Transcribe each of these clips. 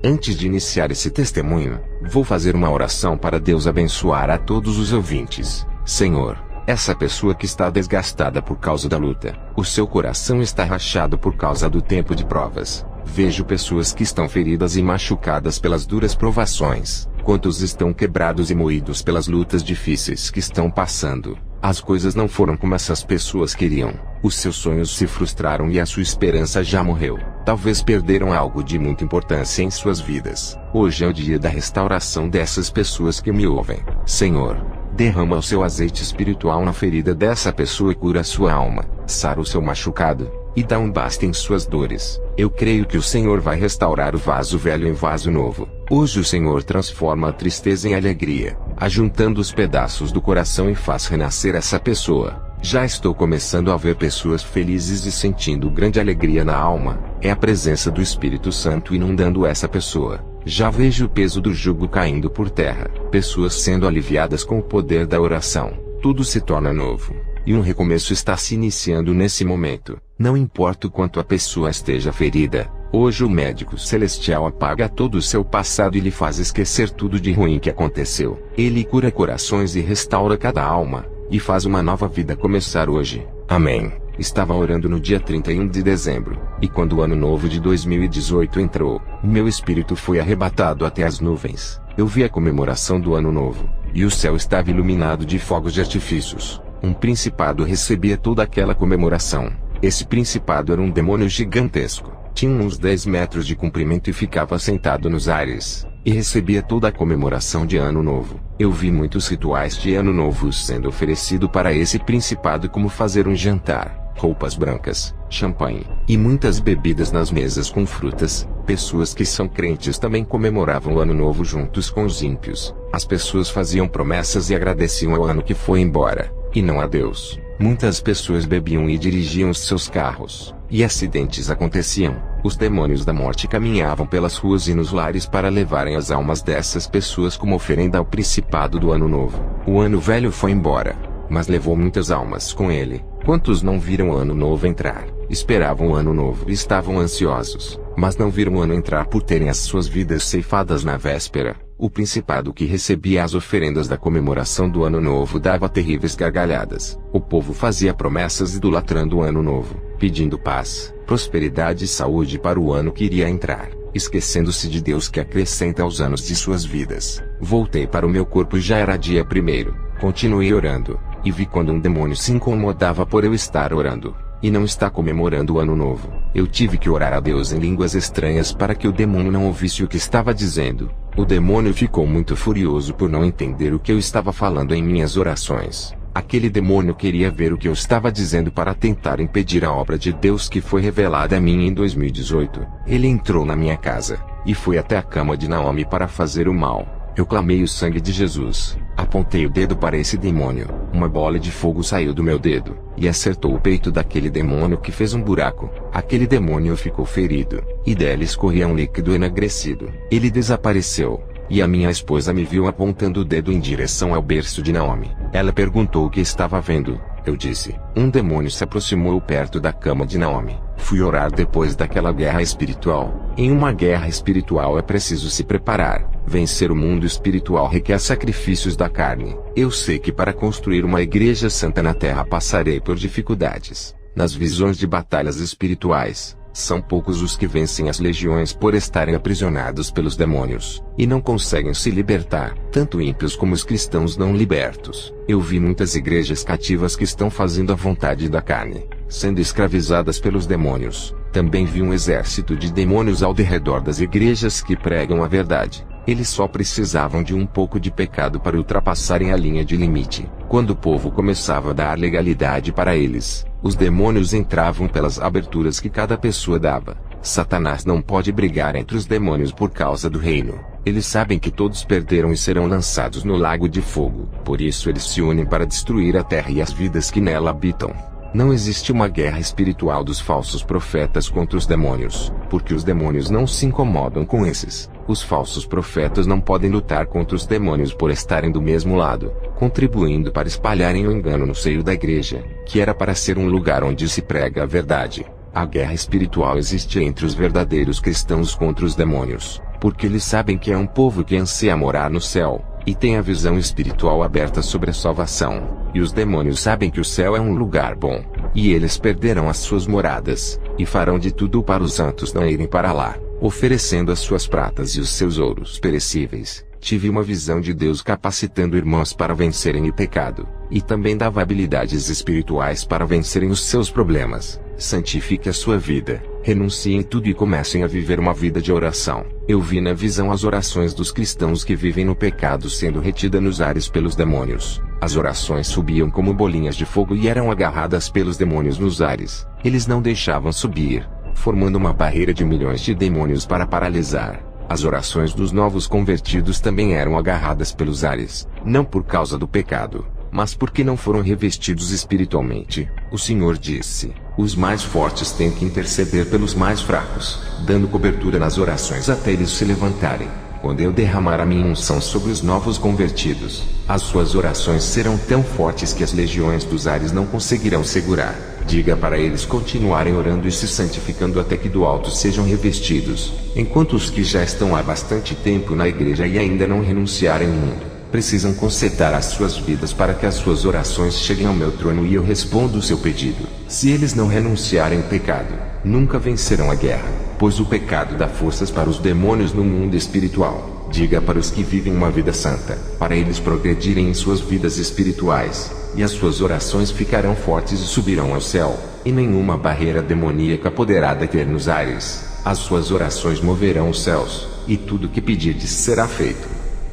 Antes de iniciar esse testemunho, vou fazer uma oração para Deus abençoar a todos os ouvintes. Senhor, essa pessoa que está desgastada por causa da luta, o seu coração está rachado por causa do tempo de provas. Vejo pessoas que estão feridas e machucadas pelas duras provações. Quantos estão quebrados e moídos pelas lutas difíceis que estão passando. As coisas não foram como essas pessoas queriam. Os seus sonhos se frustraram e a sua esperança já morreu. Talvez perderam algo de muita importância em suas vidas. Hoje é o dia da restauração dessas pessoas que me ouvem. Senhor, derrama o seu azeite espiritual na ferida dessa pessoa e cura a sua alma. Sara o seu machucado e dá um basta em suas dores. Eu creio que o Senhor vai restaurar o vaso velho em vaso novo. Hoje o Senhor transforma a tristeza em alegria, ajuntando os pedaços do coração e faz renascer essa pessoa. Já estou começando a ver pessoas felizes e sentindo grande alegria na alma. É a presença do Espírito Santo inundando essa pessoa. Já vejo o peso do jugo caindo por terra. Pessoas sendo aliviadas com o poder da oração. Tudo se torna novo. E um recomeço está se iniciando nesse momento. Não importa o quanto a pessoa esteja ferida, hoje o médico celestial apaga todo o seu passado e lhe faz esquecer tudo de ruim que aconteceu. Ele cura corações e restaura cada alma, e faz uma nova vida começar hoje. Amém. Estava orando no dia 31 de dezembro, e quando o ano novo de 2018 entrou, meu espírito foi arrebatado até as nuvens. Eu vi a comemoração do ano novo, e o céu estava iluminado de fogos de artifícios. Um principado recebia toda aquela comemoração. Esse principado era um demônio gigantesco. Tinha uns 10 metros de comprimento e ficava sentado nos ares, e recebia toda a comemoração de Ano Novo. Eu vi muitos rituais de Ano Novo sendo oferecido para esse principado, como fazer um jantar, roupas brancas, champanhe, e muitas bebidas nas mesas com frutas. Pessoas que são crentes também comemoravam o Ano Novo juntos com os ímpios. As pessoas faziam promessas e agradeciam ao ano que foi embora, e não a Deus. Muitas pessoas bebiam e dirigiam os seus carros, e acidentes aconteciam. Os demônios da morte caminhavam pelas ruas e nos lares para levarem as almas dessas pessoas como oferenda ao principado do Ano Novo. O ano velho foi embora, mas levou muitas almas com ele. Quantos não viram o Ano Novo entrar? Esperavam o Ano Novo e estavam ansiosos, mas não viram o ano entrar por terem as suas vidas ceifadas na véspera. O principado que recebia as oferendas da comemoração do Ano Novo dava terríveis gargalhadas. O povo fazia promessas idolatrando o Ano Novo, pedindo paz, prosperidade e saúde para o ano que iria entrar, esquecendo-se de Deus que acrescenta aos anos de suas vidas. Voltei para o meu corpo e já era dia 1º. Continuei orando, e vi quando um demônio se incomodava por eu estar orando, e não está comemorando o Ano Novo. Eu tive que orar a Deus em línguas estranhas para que o demônio não ouvisse o que estava dizendo. O demônio ficou muito furioso por não entender o que eu estava falando em minhas orações. Aquele demônio queria ver o que eu estava dizendo para tentar impedir a obra de Deus que foi revelada a mim em 2018. Ele entrou na minha casa, e foi até a cama de Naomi para fazer o mal. Eu clamei o sangue de Jesus, apontei o dedo para esse demônio, uma bola de fogo saiu do meu dedo, e acertou o peito daquele demônio que fez um buraco. Aquele demônio ficou ferido, e dele escorria um líquido enegrecido. Ele desapareceu, e a minha esposa me viu apontando o dedo em direção ao berço de Naomi. Ela perguntou o que estava vendo. Eu disse: um demônio se aproximou perto da cama de Naomi. Fui orar depois daquela guerra espiritual. Em uma guerra espiritual é preciso se preparar. Vencer o mundo espiritual requer sacrifícios da carne. Eu sei que para construir uma igreja santa na terra passarei por dificuldades. Nas visões de batalhas espirituais, são poucos os que vencem as legiões por estarem aprisionados pelos demônios, e não conseguem se libertar, tanto ímpios como os cristãos não libertos. Eu vi muitas igrejas cativas que estão fazendo a vontade da carne, sendo escravizadas pelos demônios. Também vi um exército de demônios ao redor das igrejas que pregam a verdade. Eles só precisavam de um pouco de pecado para ultrapassarem a linha de limite. Quando o povo começava a dar legalidade para eles, os demônios entravam pelas aberturas que cada pessoa dava. Satanás não pode brigar entre os demônios por causa do reino. Eles sabem que todos perderam e serão lançados no lago de fogo. Por isso eles se unem para destruir a terra e as vidas que nela habitam. Não existe uma guerra espiritual dos falsos profetas contra os demônios, porque os demônios não se incomodam com esses. Os falsos profetas não podem lutar contra os demônios por estarem do mesmo lado, contribuindo para espalharem o engano no seio da igreja, que era para ser um lugar onde se prega a verdade. A guerra espiritual existe entre os verdadeiros cristãos contra os demônios. porque eles sabem que é um povo que anseia morar no céu, e tem a visão espiritual aberta sobre a salvação. E os demônios sabem que o céu é um lugar bom, e eles perderão as suas moradas, e farão de tudo para os santos não irem para lá, oferecendo as suas pratas e os seus ouros perecíveis. Tive uma visão de Deus capacitando irmãos para vencerem o pecado, e também dava habilidades espirituais para vencerem os seus problemas. Santifique a sua vida, renunciem tudo e comecem a viver uma vida de oração. Eu vi na visão as orações dos cristãos que vivem no pecado sendo retida nos ares pelos demônios. As orações subiam como bolinhas de fogo e eram agarradas pelos demônios nos ares. Eles não deixavam subir, formando uma barreira de milhões de demônios para paralisar. As orações dos novos convertidos também eram agarradas pelos ares, não por causa do pecado, mas porque não foram revestidos espiritualmente. O Senhor disse: os mais fortes têm que interceder pelos mais fracos, dando cobertura nas orações até eles se levantarem. Quando eu derramar a minha unção sobre os novos convertidos, as suas orações serão tão fortes que as legiões dos ares não conseguirão segurar. Diga para eles continuarem orando e se santificando até que do alto sejam revestidos, enquanto os que já estão há bastante tempo na igreja e ainda não renunciarem ao mundo, precisam consertar as suas vidas para que as suas orações cheguem ao meu trono e eu respondo o seu pedido. Se eles não renunciarem ao pecado, nunca vencerão a guerra, pois o pecado dá forças para os demônios no mundo espiritual. Diga para os que vivem uma vida santa, para eles progredirem em suas vidas espirituais, e as suas orações ficarão fortes e subirão ao céu, e nenhuma barreira demoníaca poderá deter nos ares. As suas orações moverão os céus, e tudo que pedirdes será feito.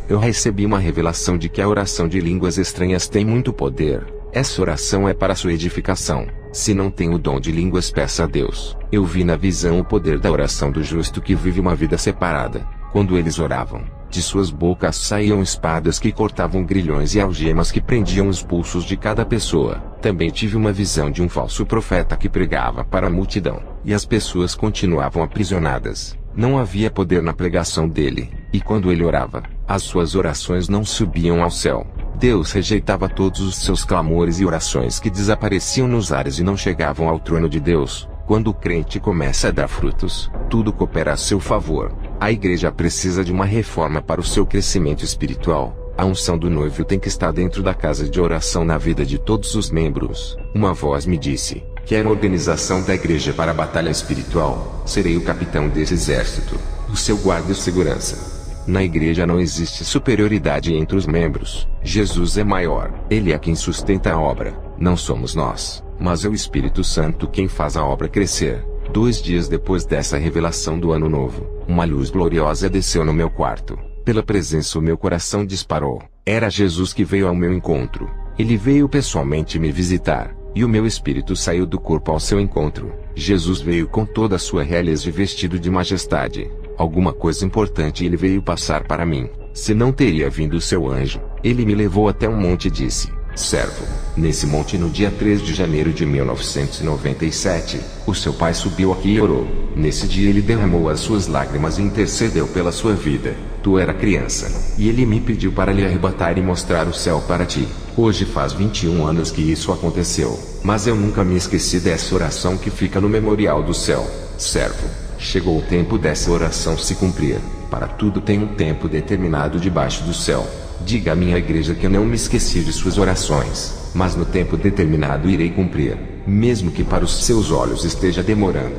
Eu recebi uma revelação de que a oração de línguas estranhas tem muito poder. Essa oração é para sua edificação. Se não tem o dom de línguas, peça a Deus. Eu vi na visão o poder da oração do justo que vive uma vida separada. Quando eles oravam, de suas bocas saíam espadas que cortavam grilhões e algemas que prendiam os pulsos de cada pessoa. Também tive uma visão de um falso profeta que pregava para a multidão, e as pessoas continuavam aprisionadas. Não havia poder na pregação dele, e quando ele orava, as suas orações não subiam ao céu. Deus rejeitava todos os seus clamores e orações que desapareciam nos ares e não chegavam ao trono de Deus. Quando o crente começa a dar frutos, tudo coopera a seu favor. A igreja precisa de uma reforma para o seu crescimento espiritual. A unção do noivo tem que estar dentro da casa de oração na vida de todos os membros. Uma voz me disse: quer organização da igreja para a batalha espiritual? Serei o capitão desse exército, o seu guarda e segurança. Na igreja não existe superioridade entre os membros. Jesus é maior. Ele é quem sustenta a obra. Não somos nós, mas é o Espírito Santo quem faz a obra crescer. 2 dias depois dessa revelação do ano novo, uma luz gloriosa desceu no meu quarto. Pela presença o meu coração disparou. Era Jesus que veio ao meu encontro. Ele veio pessoalmente me visitar, e o meu espírito saiu do corpo ao seu encontro. Jesus veio com toda a sua realeza e vestido de majestade. Alguma coisa importante ele veio passar para mim. Se não teria vindo o seu anjo, ele me levou até um monte e disse: servo, nesse monte no dia 3 de janeiro de 1997, o seu pai subiu aqui e orou. Nesse dia ele derramou as suas lágrimas e intercedeu pela sua vida. Tu era criança, e ele me pediu para lhe arrebatar e mostrar o céu para ti. Hoje faz 21 anos que isso aconteceu, mas eu nunca me esqueci dessa oração que fica no memorial do céu. Servo, chegou o tempo dessa oração se cumprir. Para tudo tem um tempo determinado debaixo do céu. Diga à minha igreja que eu não me esqueci de suas orações, mas no tempo determinado irei cumprir, mesmo que para os seus olhos esteja demorando.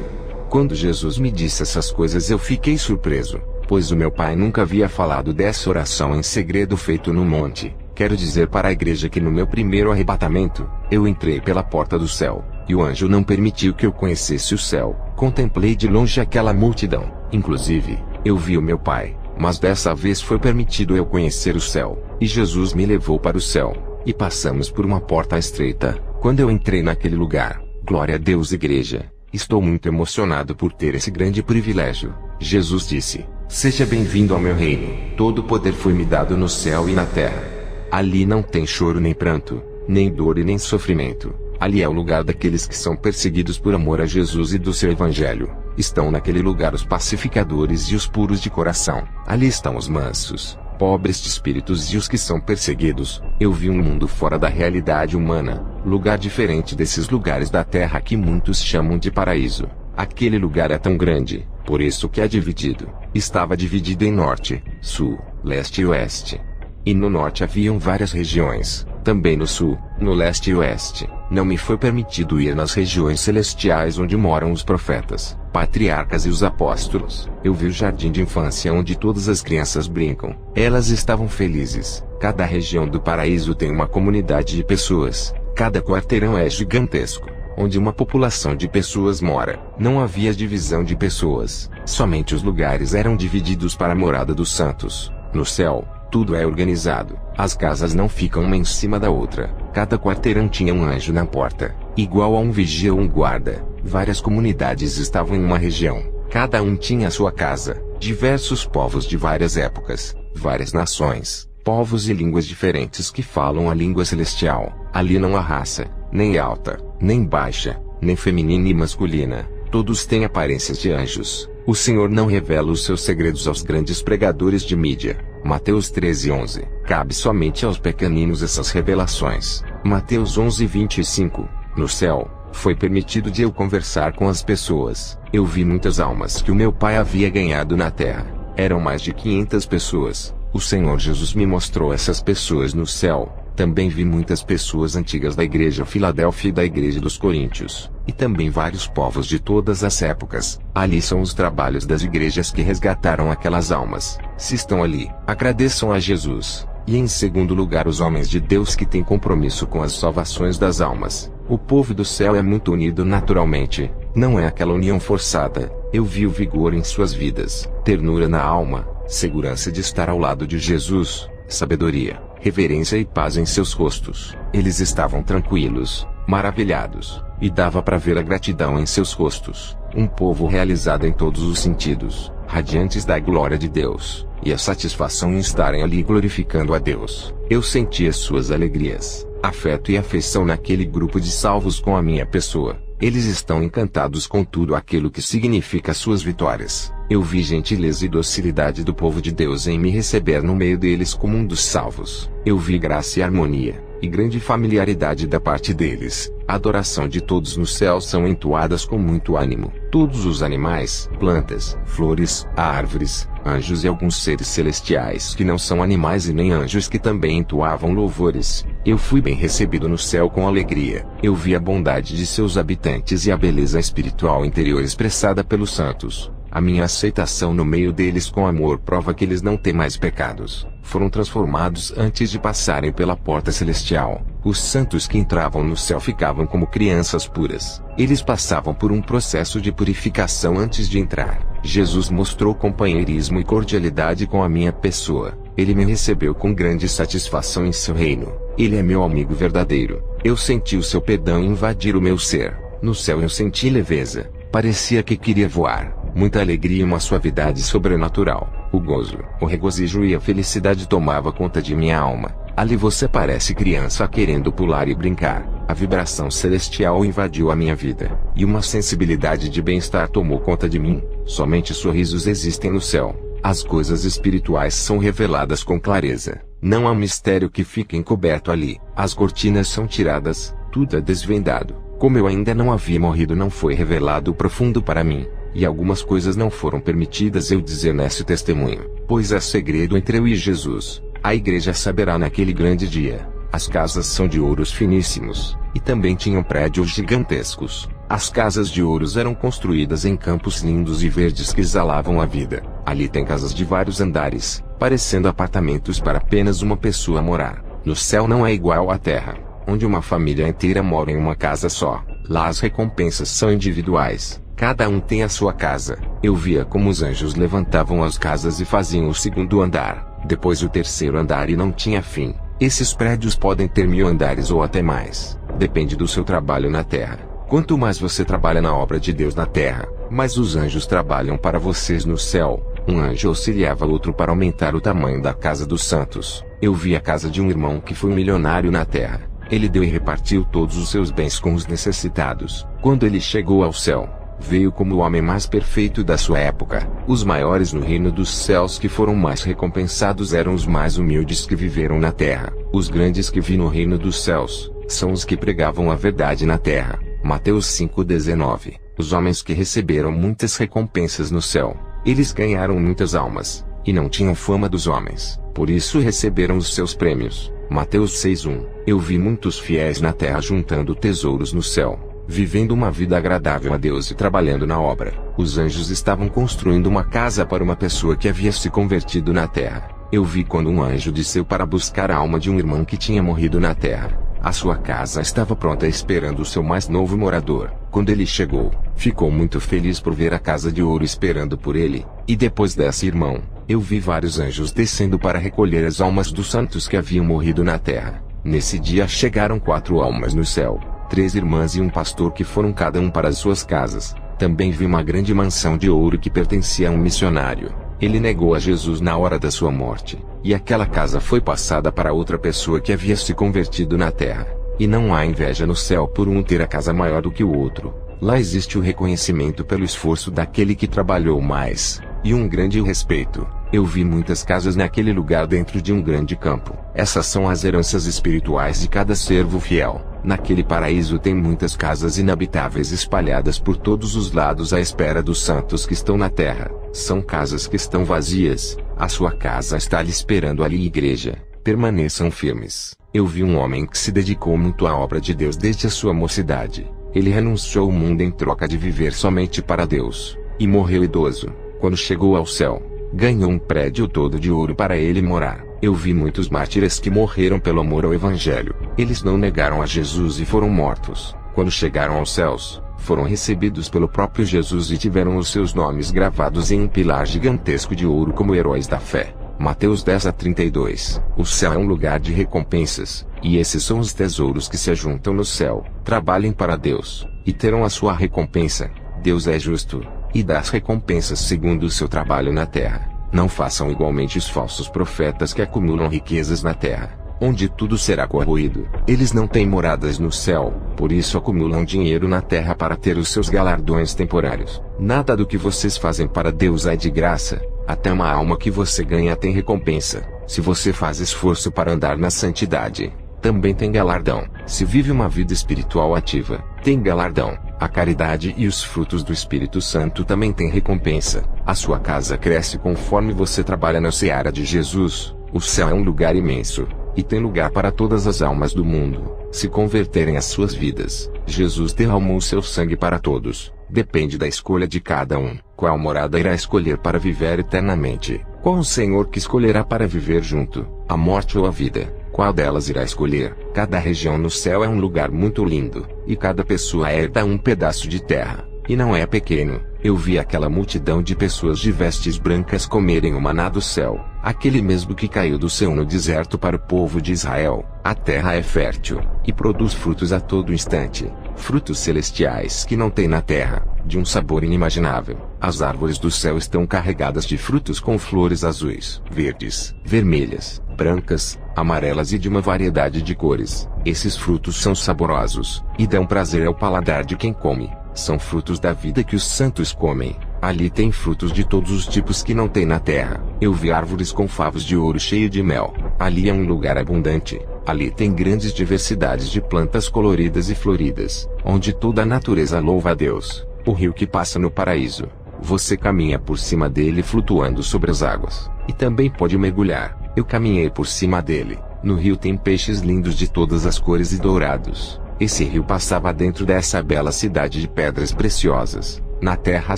Quando Jesus me disse essas coisas eu fiquei surpreso, pois o meu pai nunca havia falado dessa oração em segredo feito no monte. Quero dizer para a igreja que no meu primeiro arrebatamento, eu entrei pela porta do céu, e o anjo não permitiu que eu conhecesse o céu. Contemplei de longe aquela multidão, inclusive, eu vi o meu pai. Mas dessa vez foi permitido eu conhecer o céu, e Jesus me levou para o céu, e passamos por uma porta estreita. Quando eu entrei naquele lugar, glória a Deus igreja, estou muito emocionado por ter esse grande privilégio. Jesus disse: seja bem-vindo ao meu reino, todo o poder foi me dado no céu e na terra. Ali não tem choro nem pranto, nem dor e nem sofrimento. Ali é o lugar daqueles que são perseguidos por amor a Jesus e do seu evangelho. Estão naquele lugar os pacificadores e os puros de coração. Ali estão os mansos, pobres de espíritos e os que são perseguidos. Eu vi um mundo fora da realidade humana, lugar diferente desses lugares da terra que muitos chamam de paraíso. Aquele lugar é tão grande, Por isso que é dividido. Estava dividido em norte, sul, leste e oeste. E no norte haviam várias regiões, também no sul, no leste e oeste. Não me foi permitido ir nas regiões celestiais onde moram os profetas, patriarcas e os apóstolos. Eu vi o jardim de infância onde todas as crianças brincam. Elas estavam felizes. Cada região do paraíso tem uma comunidade de pessoas. Cada quarteirão é gigantesco, onde uma população de pessoas mora. Não havia divisão de pessoas. Somente os lugares eram divididos para a morada dos santos. No céu, tudo é organizado. As casas não ficam uma em cima da outra. Cada quarteirão tinha um anjo na porta, igual a um vigia ou um guarda. Várias comunidades estavam em uma região. Cada um tinha sua casa. Diversos povos de várias épocas, várias nações, povos e línguas diferentes que falam a língua celestial. Ali não há raça, nem alta, nem baixa, nem feminina e masculina. Todos têm aparências de anjos. O Senhor não revela os seus segredos aos grandes pregadores de mídia. Mateus 13:11. Cabe somente aos pequeninos essas revelações. Mateus 11:25. No céu, foi permitido de eu conversar com as pessoas. Eu vi muitas almas que o meu Pai havia ganhado na terra. Eram mais de 500 pessoas. O Senhor Jesus me mostrou essas pessoas no céu. Também vi muitas pessoas antigas da igreja Filadélfia e da igreja dos Coríntios, e também vários povos de todas as épocas. Ali são os trabalhos das igrejas que resgataram aquelas almas. Se estão ali, agradeçam a Jesus. E em segundo lugar, os homens de Deus que têm compromisso com as salvações das almas. O povo do céu é muito unido naturalmente. Não é aquela união forçada. Eu vi o vigor em suas vidas, ternura na alma, segurança de estar ao lado de Jesus, sabedoria, reverência e paz em seus rostos. Eles estavam tranquilos, maravilhados, e dava para ver a gratidão em seus rostos. Um povo realizado em todos os sentidos, radiantes da glória de Deus, e a satisfação em estarem ali glorificando a Deus. Eu senti as suas alegrias, afeto e afeição naquele grupo de salvos com a minha pessoa. Eles estão encantados com tudo aquilo que significa suas vitórias. Eu vi gentileza e docilidade do povo de Deus em me receber no meio deles como um dos salvos. Eu vi graça e harmonia, e grande familiaridade da parte deles. A adoração de todos no céu são entoadas com muito ânimo. Todos os animais, plantas, flores, árvores, anjos e alguns seres celestiais que não são animais e nem anjos que também entoavam louvores. Eu fui bem recebido no céu com alegria. Eu vi a bondade de seus habitantes e a beleza espiritual interior expressada pelos santos. A minha aceitação no meio deles com amor prova que eles não têm mais pecados. Foram transformados antes de passarem pela porta celestial. Os santos que entravam no céu ficavam como crianças puras. Eles passavam por um processo de purificação antes de entrar. Jesus mostrou companheirismo e cordialidade com a minha pessoa. Ele me recebeu com grande satisfação em seu reino. Ele é meu amigo verdadeiro. Eu senti o seu perdão invadir o meu ser. No céu eu senti leveza. Parecia que queria voar. Muita alegria e uma suavidade sobrenatural. O gozo, o regozijo e a felicidade tomava conta de minha alma. Ali você parece criança querendo pular e brincar. A vibração celestial invadiu a minha vida, e uma sensibilidade de bem-estar tomou conta de mim. Somente sorrisos existem no céu. As coisas espirituais são reveladas com clareza. Não há mistério que fique encoberto ali. As cortinas são tiradas, tudo é desvendado. Como eu ainda não havia morrido, não foi revelado o profundo para mim. E algumas coisas não foram permitidas eu dizer nesse testemunho, pois é segredo entre eu e Jesus. A igreja saberá naquele grande dia. As casas são de ouros finíssimos, e também tinham prédios gigantescos. As casas de ouros eram construídas em campos lindos e verdes que exalavam a vida. Ali tem casas de vários andares, parecendo apartamentos para apenas uma pessoa morar. No céu não é igual à terra, onde uma família inteira mora em uma casa só. Lá as recompensas são individuais. Cada um tem a sua casa. Eu via como os anjos levantavam as casas e faziam o segundo andar, depois o terceiro andar e não tinha fim. Esses prédios podem ter 1000 andares ou até mais. Depende do seu trabalho na terra. Quanto mais você trabalha na obra de Deus na terra, mais os anjos trabalham para vocês no céu. Um anjo auxiliava outro para aumentar o tamanho da casa dos santos. Eu vi a casa de um irmão que foi um milionário na terra. Ele deu e repartiu todos os seus bens com os necessitados. Quando ele chegou ao céu, veio como o homem mais perfeito da sua época. Os maiores no reino dos céus que foram mais recompensados eram os mais humildes que viveram na terra. Os grandes que vi no reino dos céus, são os que pregavam a verdade na terra. Mateus 5:19. Os homens que receberam muitas recompensas no céu, eles ganharam muitas almas, e não tinham fama dos homens, por isso receberam os seus prêmios. Mateus 6:1. Eu vi muitos fiéis na terra juntando tesouros no céu, vivendo uma vida agradável a Deus e trabalhando na obra. Os anjos estavam construindo uma casa para uma pessoa que havia se convertido na terra. Eu vi quando um anjo desceu para buscar a alma de um irmão que tinha morrido na terra. A sua casa estava pronta esperando o seu mais novo morador. Quando ele chegou, ficou muito feliz por ver a casa de ouro esperando por ele. E depois desse irmão, eu vi vários anjos descendo para recolher as almas dos santos que haviam morrido na terra. Nesse dia chegaram 4 almas no céu, 3 irmãs e um pastor que foram cada um para as suas casas. Também vi uma grande mansão de ouro que pertencia a um missionário. Ele negou a Jesus na hora da sua morte, e aquela casa foi passada para outra pessoa que havia se convertido na terra. E não há inveja no céu por um ter a casa maior do que o outro. Lá existe o reconhecimento pelo esforço daquele que trabalhou mais, e um grande respeito. Eu vi muitas casas naquele lugar dentro de um grande campo. Essas são as heranças espirituais de cada servo fiel. Naquele paraíso tem muitas casas inabitáveis espalhadas por todos os lados à espera dos santos que estão na terra. São casas que estão vazias. A sua casa está lhe esperando ali, igreja. Permaneçam firmes. Eu vi um homem que se dedicou muito à obra de Deus desde a sua mocidade. Ele renunciou ao mundo em troca de viver somente para Deus, e morreu idoso. Quando chegou ao céu, ganhou um prédio todo de ouro para ele morar. Eu vi muitos mártires que morreram pelo amor ao Evangelho. Eles não negaram a Jesus e foram mortos. Quando chegaram aos céus, foram recebidos pelo próprio Jesus e tiveram os seus nomes gravados em um pilar gigantesco de ouro como heróis da fé. Mateus 10:32. O céu é um lugar de recompensas, e esses são os tesouros que se ajuntam no céu. Trabalhem para Deus, e terão a sua recompensa. Deus é justo, e dá as recompensas segundo o seu trabalho na terra. Não façam igualmente os falsos profetas que acumulam riquezas na terra, onde tudo será corroído. Eles não têm moradas no céu, por isso acumulam dinheiro na terra para ter os seus galardões temporários. Nada do que vocês fazem para Deus é de graça, até uma alma que você ganha tem recompensa. Se você faz esforço para andar na santidade, também tem galardão. Se vive uma vida espiritual ativa, tem galardão. A caridade e os frutos do Espírito Santo também têm recompensa. A sua casa cresce conforme você trabalha na seara de Jesus. O céu é um lugar imenso, e tem lugar para todas as almas do mundo se converterem às suas vidas. Jesus derramou seu sangue para todos. Depende da escolha de cada um. Qual morada irá escolher para viver eternamente? Qual o Senhor que escolherá para viver junto, a morte ou a vida? Qual delas irá escolher? Cada região no céu é um lugar muito lindo, e cada pessoa herda um pedaço de terra, e não é pequeno. Eu vi aquela multidão de pessoas de vestes brancas comerem o maná do céu, aquele mesmo que caiu do céu no deserto para o povo de Israel. A terra é fértil, e produz frutos a todo instante, frutos celestiais que não tem na terra, de um sabor inimaginável. As árvores do céu estão carregadas de frutos com flores azuis, verdes, vermelhas, brancas, amarelas e de uma variedade de cores. Esses frutos são saborosos, e dão prazer ao paladar de quem come. São frutos da vida que os santos comem. Ali tem frutos de todos os tipos que não tem na terra. Eu vi árvores com favos de ouro cheio de mel. Ali é um lugar abundante. Ali tem grandes diversidades de plantas coloridas e floridas, onde toda a natureza louva a Deus. O rio que passa no paraíso. Você caminha por cima dele flutuando sobre as águas, e também pode mergulhar. Eu caminhei por cima dele. No rio tem peixes lindos de todas as cores e dourados. Esse rio passava dentro dessa bela cidade de pedras preciosas. Na terra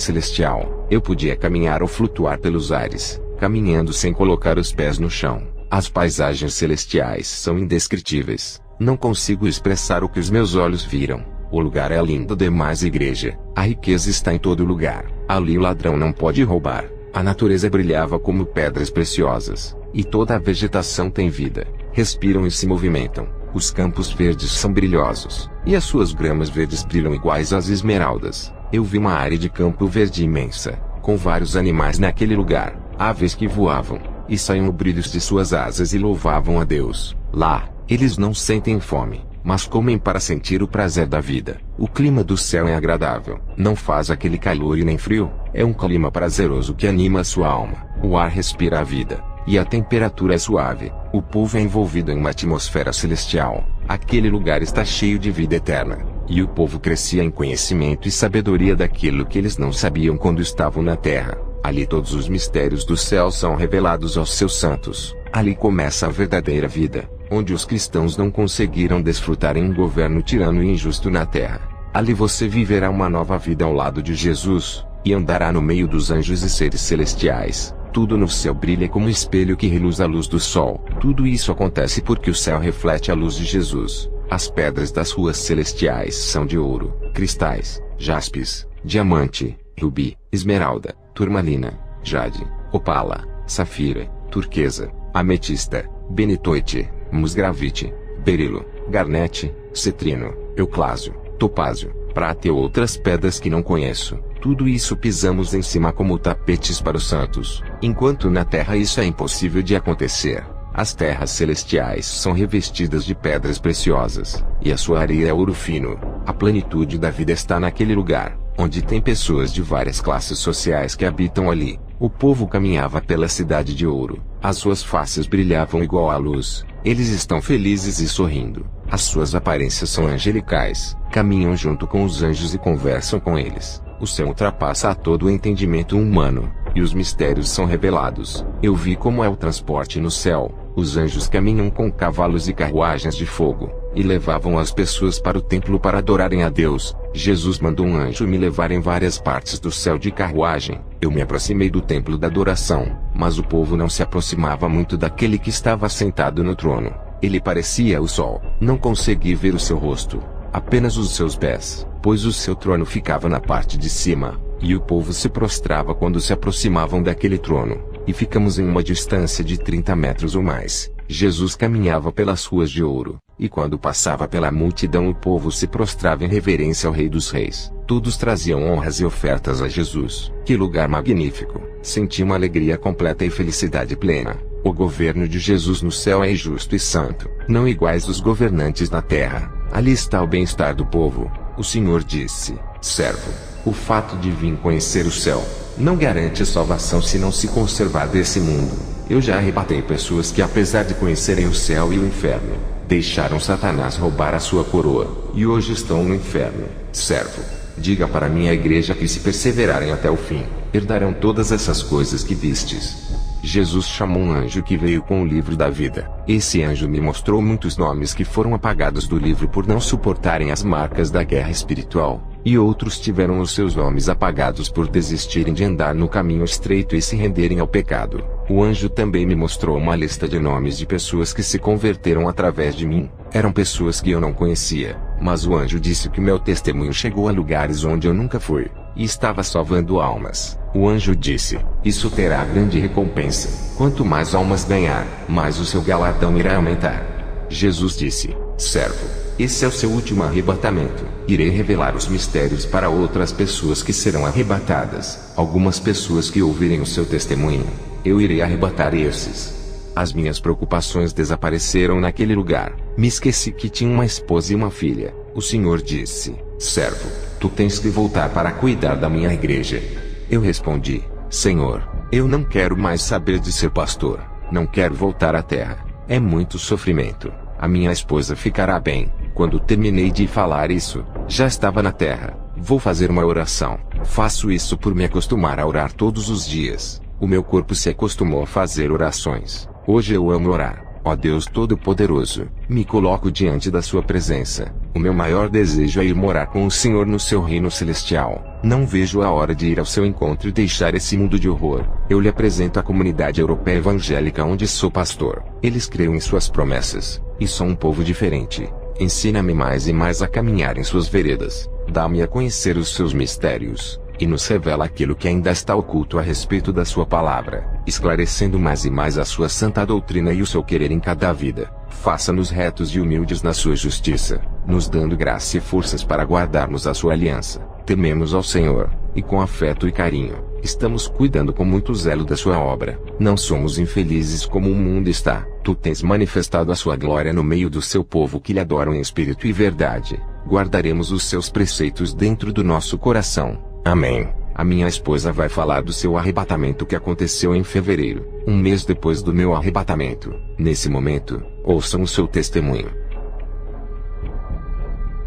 celestial, eu podia caminhar ou flutuar pelos ares, caminhando sem colocar os pés no chão. As paisagens celestiais são indescritíveis. Não consigo expressar o que os meus olhos viram. O lugar é lindo demais, igreja. A riqueza está em todo lugar. Ali o ladrão não pode roubar. A natureza brilhava como pedras preciosas, e toda a vegetação tem vida. Respiram e se movimentam. Os campos verdes são brilhosos, e as suas gramas verdes brilham iguais às esmeraldas. Eu vi uma área de campo verde imensa, com vários animais naquele lugar, aves que voavam, e saíam brilhos de suas asas e louvavam a Deus. Lá, eles não sentem fome, mas comem para sentir o prazer da vida. O clima do céu é agradável, não faz aquele calor e nem frio, é um clima prazeroso que anima a sua alma. O ar respira a vida, e a temperatura é suave. O povo é envolvido em uma atmosfera celestial. Aquele lugar está cheio de vida eterna. e o povo crescia em conhecimento e sabedoria daquilo que eles não sabiam quando estavam na terra. Ali todos os mistérios do céu são revelados aos seus santos. Ali começa a verdadeira vida, onde os cristãos não conseguiram desfrutar em um governo tirano e injusto na terra. Ali você viverá uma nova vida ao lado de Jesus, e andará no meio dos anjos e seres celestiais. Tudo no céu brilha como espelho que reluz a luz do sol. Tudo isso acontece porque o céu reflete a luz de Jesus. As pedras das ruas celestiais são de ouro, cristais, jaspis, diamante, rubi, esmeralda, turmalina, jade, opala, safira, turquesa, ametista, benitoite, musgravite, berilo, garnete, cetrino, euclásio, topázio, prata e outras pedras que não conheço. Tudo isso pisamos em cima como tapetes para os santos. Enquanto na terra isso é impossível de acontecer, as terras celestiais são revestidas de pedras preciosas, e a sua areia é ouro fino. A plenitude da vida está naquele lugar, onde tem pessoas de várias classes sociais que habitam ali. O povo caminhava pela cidade de ouro. As suas faces brilhavam igual à luz. Eles estão felizes e sorrindo. As suas aparências são angelicais. Caminham junto com os anjos e conversam com eles. O céu ultrapassa a todo o entendimento humano, e os mistérios são revelados. Eu vi como é o transporte no céu. Os anjos caminham com cavalos e carruagens de fogo, e levavam as pessoas para o templo para adorarem a Deus. Jesus mandou um anjo me levar em várias partes do céu de carruagem. Eu me aproximei do templo da adoração, mas o povo não se aproximava muito daquele que estava sentado no trono. Ele parecia o sol. Não consegui ver o seu rosto, apenas os seus pés, pois o seu trono ficava na parte de cima, e o povo se prostrava quando se aproximavam daquele trono, e ficamos em uma distância de 30 metros ou mais. Jesus caminhava pelas ruas de ouro, e quando passava pela multidão o povo se prostrava em reverência ao Rei dos Reis. Todos traziam honras e ofertas a Jesus. Que lugar magnífico! Senti uma alegria completa e felicidade plena. O governo de Jesus no céu é justo e santo, não iguais os governantes na terra. Ali está o bem-estar do povo. O Senhor disse: servo, o fato de vir conhecer o céu não garante a salvação se não se conservar desse mundo. Eu já arrebatei pessoas que, apesar de conhecerem o céu e o inferno, deixaram Satanás roubar a sua coroa, e hoje estão no inferno. Servo, diga para minha igreja que, se perseverarem até o fim, herdarão todas essas coisas que vistes. Jesus chamou um anjo que veio com o livro da vida. Esse anjo me mostrou muitos nomes que foram apagados do livro por não suportarem as marcas da guerra espiritual, e outros tiveram os seus nomes apagados por desistirem de andar no caminho estreito e se renderem ao pecado. O anjo também me mostrou uma lista de nomes de pessoas que se converteram através de mim. Eram pessoas que eu não conhecia, mas o anjo disse que meu testemunho chegou a lugares onde eu nunca fui, e estava salvando almas. O anjo disse: isso terá grande recompensa. Quanto mais almas ganhar, mais o seu galardão irá aumentar. Jesus disse: servo, esse é o seu último arrebatamento. Irei revelar os mistérios para outras pessoas que serão arrebatadas. Algumas pessoas que ouvirem o seu testemunho, eu irei arrebatar esses. As minhas preocupações desapareceram naquele lugar. Me esqueci que tinha uma esposa e uma filha. O Senhor disse: servo, tu tens que voltar para cuidar da minha igreja. Eu respondi: Senhor, eu não quero mais saber de ser pastor. Não quero voltar à terra. É muito sofrimento. A minha esposa ficará bem. Quando terminei de falar isso, já estava na terra. Vou fazer uma oração. Faço isso por me acostumar a orar todos os dias. O meu corpo se acostumou a fazer orações. Hoje eu amo orar. Ó Deus Todo-Poderoso, me coloco diante da sua presença. O meu maior desejo é ir morar com o Senhor no seu reino celestial. Não vejo a hora de ir ao seu encontro e deixar esse mundo de horror. Eu lhe apresento a comunidade europeia evangélica onde sou pastor. Eles creem em suas promessas, e são um povo diferente. Ensina-me mais e mais a caminhar em suas veredas. Dá-me a conhecer os seus mistérios, e nos revela aquilo que ainda está oculto a respeito da sua palavra, esclarecendo mais e mais a sua santa doutrina e o seu querer em cada vida. Faça-nos retos e humildes na sua justiça, nos dando graça e forças para guardarmos a sua aliança. Tememos ao Senhor, e com afeto e carinho, estamos cuidando com muito zelo da sua obra. Não somos infelizes como o mundo está. Tu tens manifestado a sua glória no meio do seu povo que lhe adoram em espírito e verdade. Guardaremos os seus preceitos dentro do nosso coração. Amém. A minha esposa vai falar do seu arrebatamento que aconteceu em fevereiro, um mês depois do meu arrebatamento. Nesse momento, ouçam o seu testemunho.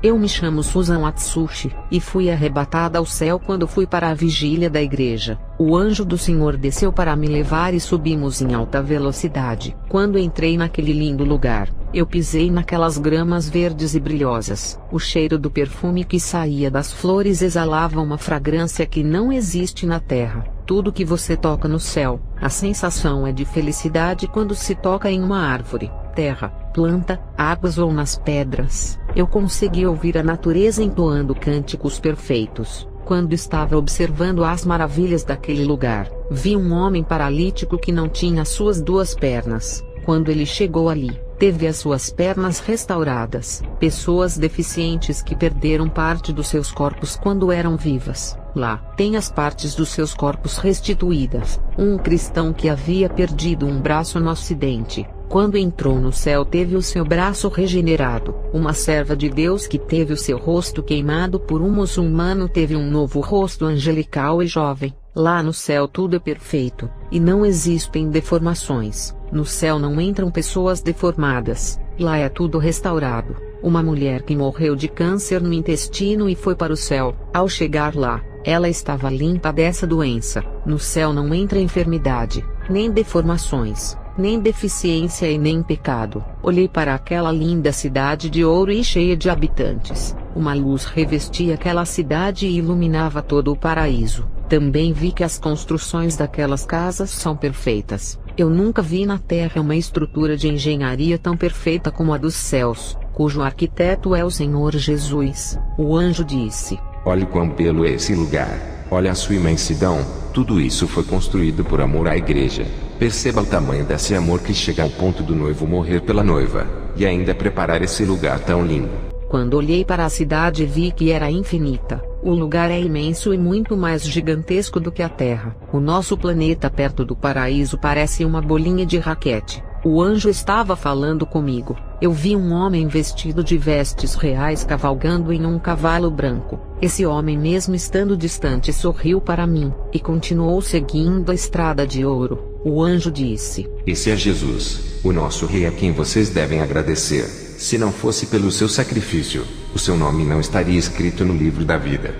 Eu me chamo Susan Atsushi, e fui arrebatada ao céu quando fui para a vigília da igreja. O anjo do Senhor desceu para me levar e subimos em alta velocidade. Quando entrei naquele lindo lugar, eu pisei naquelas gramas verdes e brilhosas. O cheiro do perfume que saía das flores exalava uma fragrância que não existe na terra. Tudo que você toca no céu, a sensação é de felicidade quando se toca em uma árvore, terra, planta, águas ou nas pedras. Eu consegui ouvir a natureza entoando cânticos perfeitos. Quando estava observando as maravilhas daquele lugar, vi um homem paralítico que não tinha suas duas pernas. Quando ele chegou ali, teve as suas pernas restauradas. Pessoas deficientes que perderam parte dos seus corpos quando eram vivas, lá, têm as partes dos seus corpos restituídas. Um cristão que havia perdido um braço no acidente, quando entrou no céu teve o seu braço regenerado. Uma serva de Deus que teve o seu rosto queimado por um muçulmano teve um novo rosto angelical e jovem. Lá no céu tudo é perfeito, e não existem deformações. No céu não entram pessoas deformadas, lá é tudo restaurado. Uma mulher que morreu de câncer no intestino e foi para o céu, ao chegar lá, ela estava limpa dessa doença. No céu não entra enfermidade, nem deformações, nem deficiência e nem pecado. Olhei para aquela linda cidade de ouro e cheia de habitantes. Uma luz revestia aquela cidade e iluminava todo o paraíso. Também vi que as construções daquelas casas são perfeitas. Eu nunca vi na terra uma estrutura de engenharia tão perfeita como a dos céus, cujo arquiteto é o Senhor Jesus. O anjo disse: Olhe quão belo é esse lugar. Olha a sua imensidão. Tudo isso foi construído por amor à igreja. Perceba o tamanho desse amor que chega ao ponto do noivo morrer pela noiva, e ainda preparar esse lugar tão lindo. Quando olhei para a cidade vi que era infinita. O lugar é imenso e muito mais gigantesco do que a Terra. O nosso planeta perto do paraíso parece uma bolinha de raquete. O anjo estava falando comigo. Eu vi um homem vestido de vestes reais cavalgando em um cavalo branco. Esse homem, mesmo estando distante, sorriu para mim, e continuou seguindo a estrada de ouro. O anjo disse: Esse é Jesus, o nosso rei a quem vocês devem agradecer. Se não fosse pelo seu sacrifício, o seu nome não estaria escrito no livro da vida.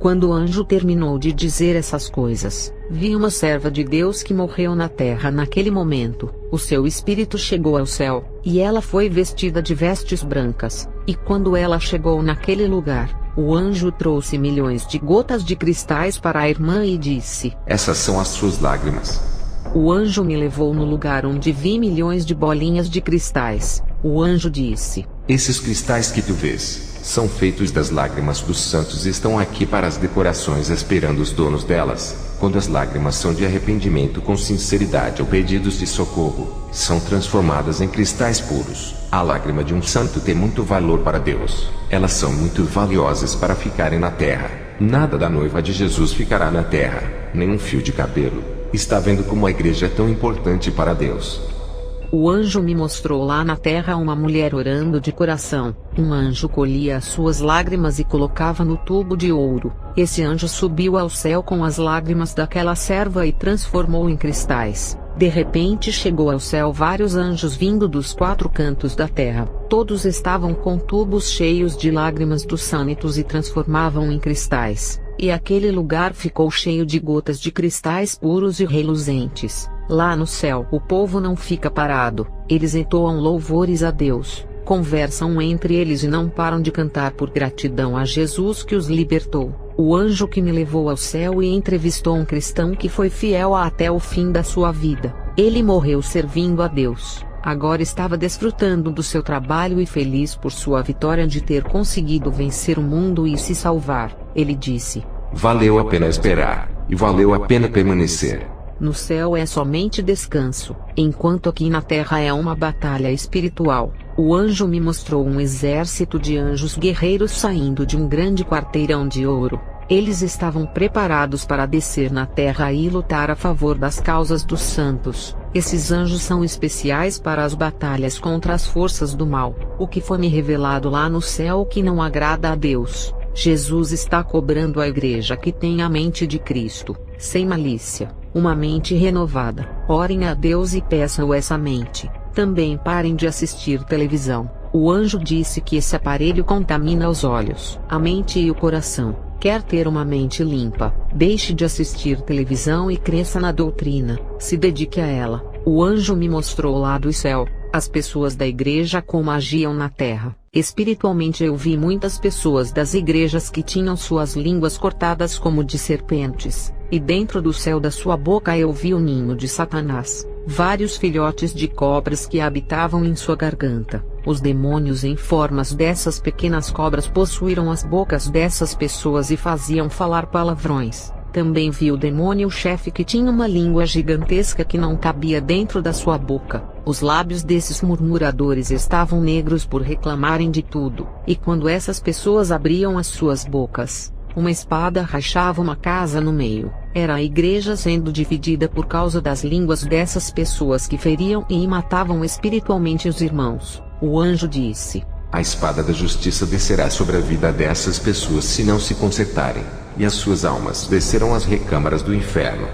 Quando o anjo terminou de dizer essas coisas, vi uma serva de Deus que morreu na terra naquele momento. O seu espírito chegou ao céu, e ela foi vestida de vestes brancas. E quando ela chegou naquele lugar, o anjo trouxe milhões de gotas de cristais para a irmã e disse: Essas são as suas lágrimas. O anjo me levou no lugar onde vi milhões de bolinhas de cristais. O anjo disse: Esses cristais que tu vês são feitos das lágrimas dos santos e estão aqui para as decorações esperando os donos delas. Quando as lágrimas são de arrependimento com sinceridade ou pedidos de socorro, são transformadas em cristais puros. A lágrima de um santo tem muito valor para Deus. Elas são muito valiosas para ficarem na terra. Nada da noiva de Jesus ficará na terra, nem um fio de cabelo. Está vendo como a igreja é tão importante para Deus? O anjo me mostrou lá na terra uma mulher orando de coração. Um anjo colhia as suas lágrimas e colocava no tubo de ouro. Esse anjo subiu ao céu com as lágrimas daquela serva e transformou em cristais. De repente chegou ao céu vários anjos vindo dos 4 cantos da terra. Todos estavam com tubos cheios de lágrimas dos santos e transformavam em cristais. E aquele lugar ficou cheio de gotas de cristais puros e reluzentes. Lá no céu o povo não fica parado, eles entoam louvores a Deus, conversam entre eles e não param de cantar por gratidão a Jesus que os libertou. O anjo que me levou ao céu e entrevistou um cristão que foi fiel até o fim da sua vida. Ele morreu servindo a Deus, agora estava desfrutando do seu trabalho e feliz por sua vitória de ter conseguido vencer o mundo e se salvar. Ele disse: Valeu a pena esperar, e valeu a pena permanecer. No céu é somente descanso, enquanto aqui na terra é uma batalha espiritual. O anjo me mostrou um exército de anjos guerreiros saindo de um grande quarteirão de ouro. Eles estavam preparados para descer na terra e lutar a favor das causas dos santos. Esses anjos são especiais para as batalhas contra as forças do mal. O que foi me revelado lá no céu que não agrada a Deus. Jesus está cobrando a igreja que tem a mente de Cristo, sem malícia, uma mente renovada. Orem a Deus e peçam essa mente. Também parem de assistir televisão. O anjo disse que esse aparelho contamina os olhos, a mente e o coração. Quer ter uma mente limpa, deixe de assistir televisão e cresça na doutrina, se dedique a ela. O anjo me mostrou lá do céu as pessoas da igreja como agiam na terra. Espiritualmente eu vi muitas pessoas das igrejas que tinham suas línguas cortadas como de serpentes, e dentro do céu da sua boca eu vi o ninho de Satanás, vários filhotes de cobras que habitavam em sua garganta. Os demônios em formas dessas pequenas cobras possuíram as bocas dessas pessoas e faziam falar palavrões. Também vi o demônio-chefe que tinha uma língua gigantesca que não cabia dentro da sua boca. Os lábios desses murmuradores estavam negros por reclamarem de tudo, e quando essas pessoas abriam as suas bocas, uma espada rachava uma casa no meio. Era a igreja sendo dividida por causa das línguas dessas pessoas que feriam e matavam espiritualmente os irmãos. O anjo disse: a espada da justiça descerá sobre a vida dessas pessoas se não se consertarem, e as suas almas descerão às recâmaras do inferno.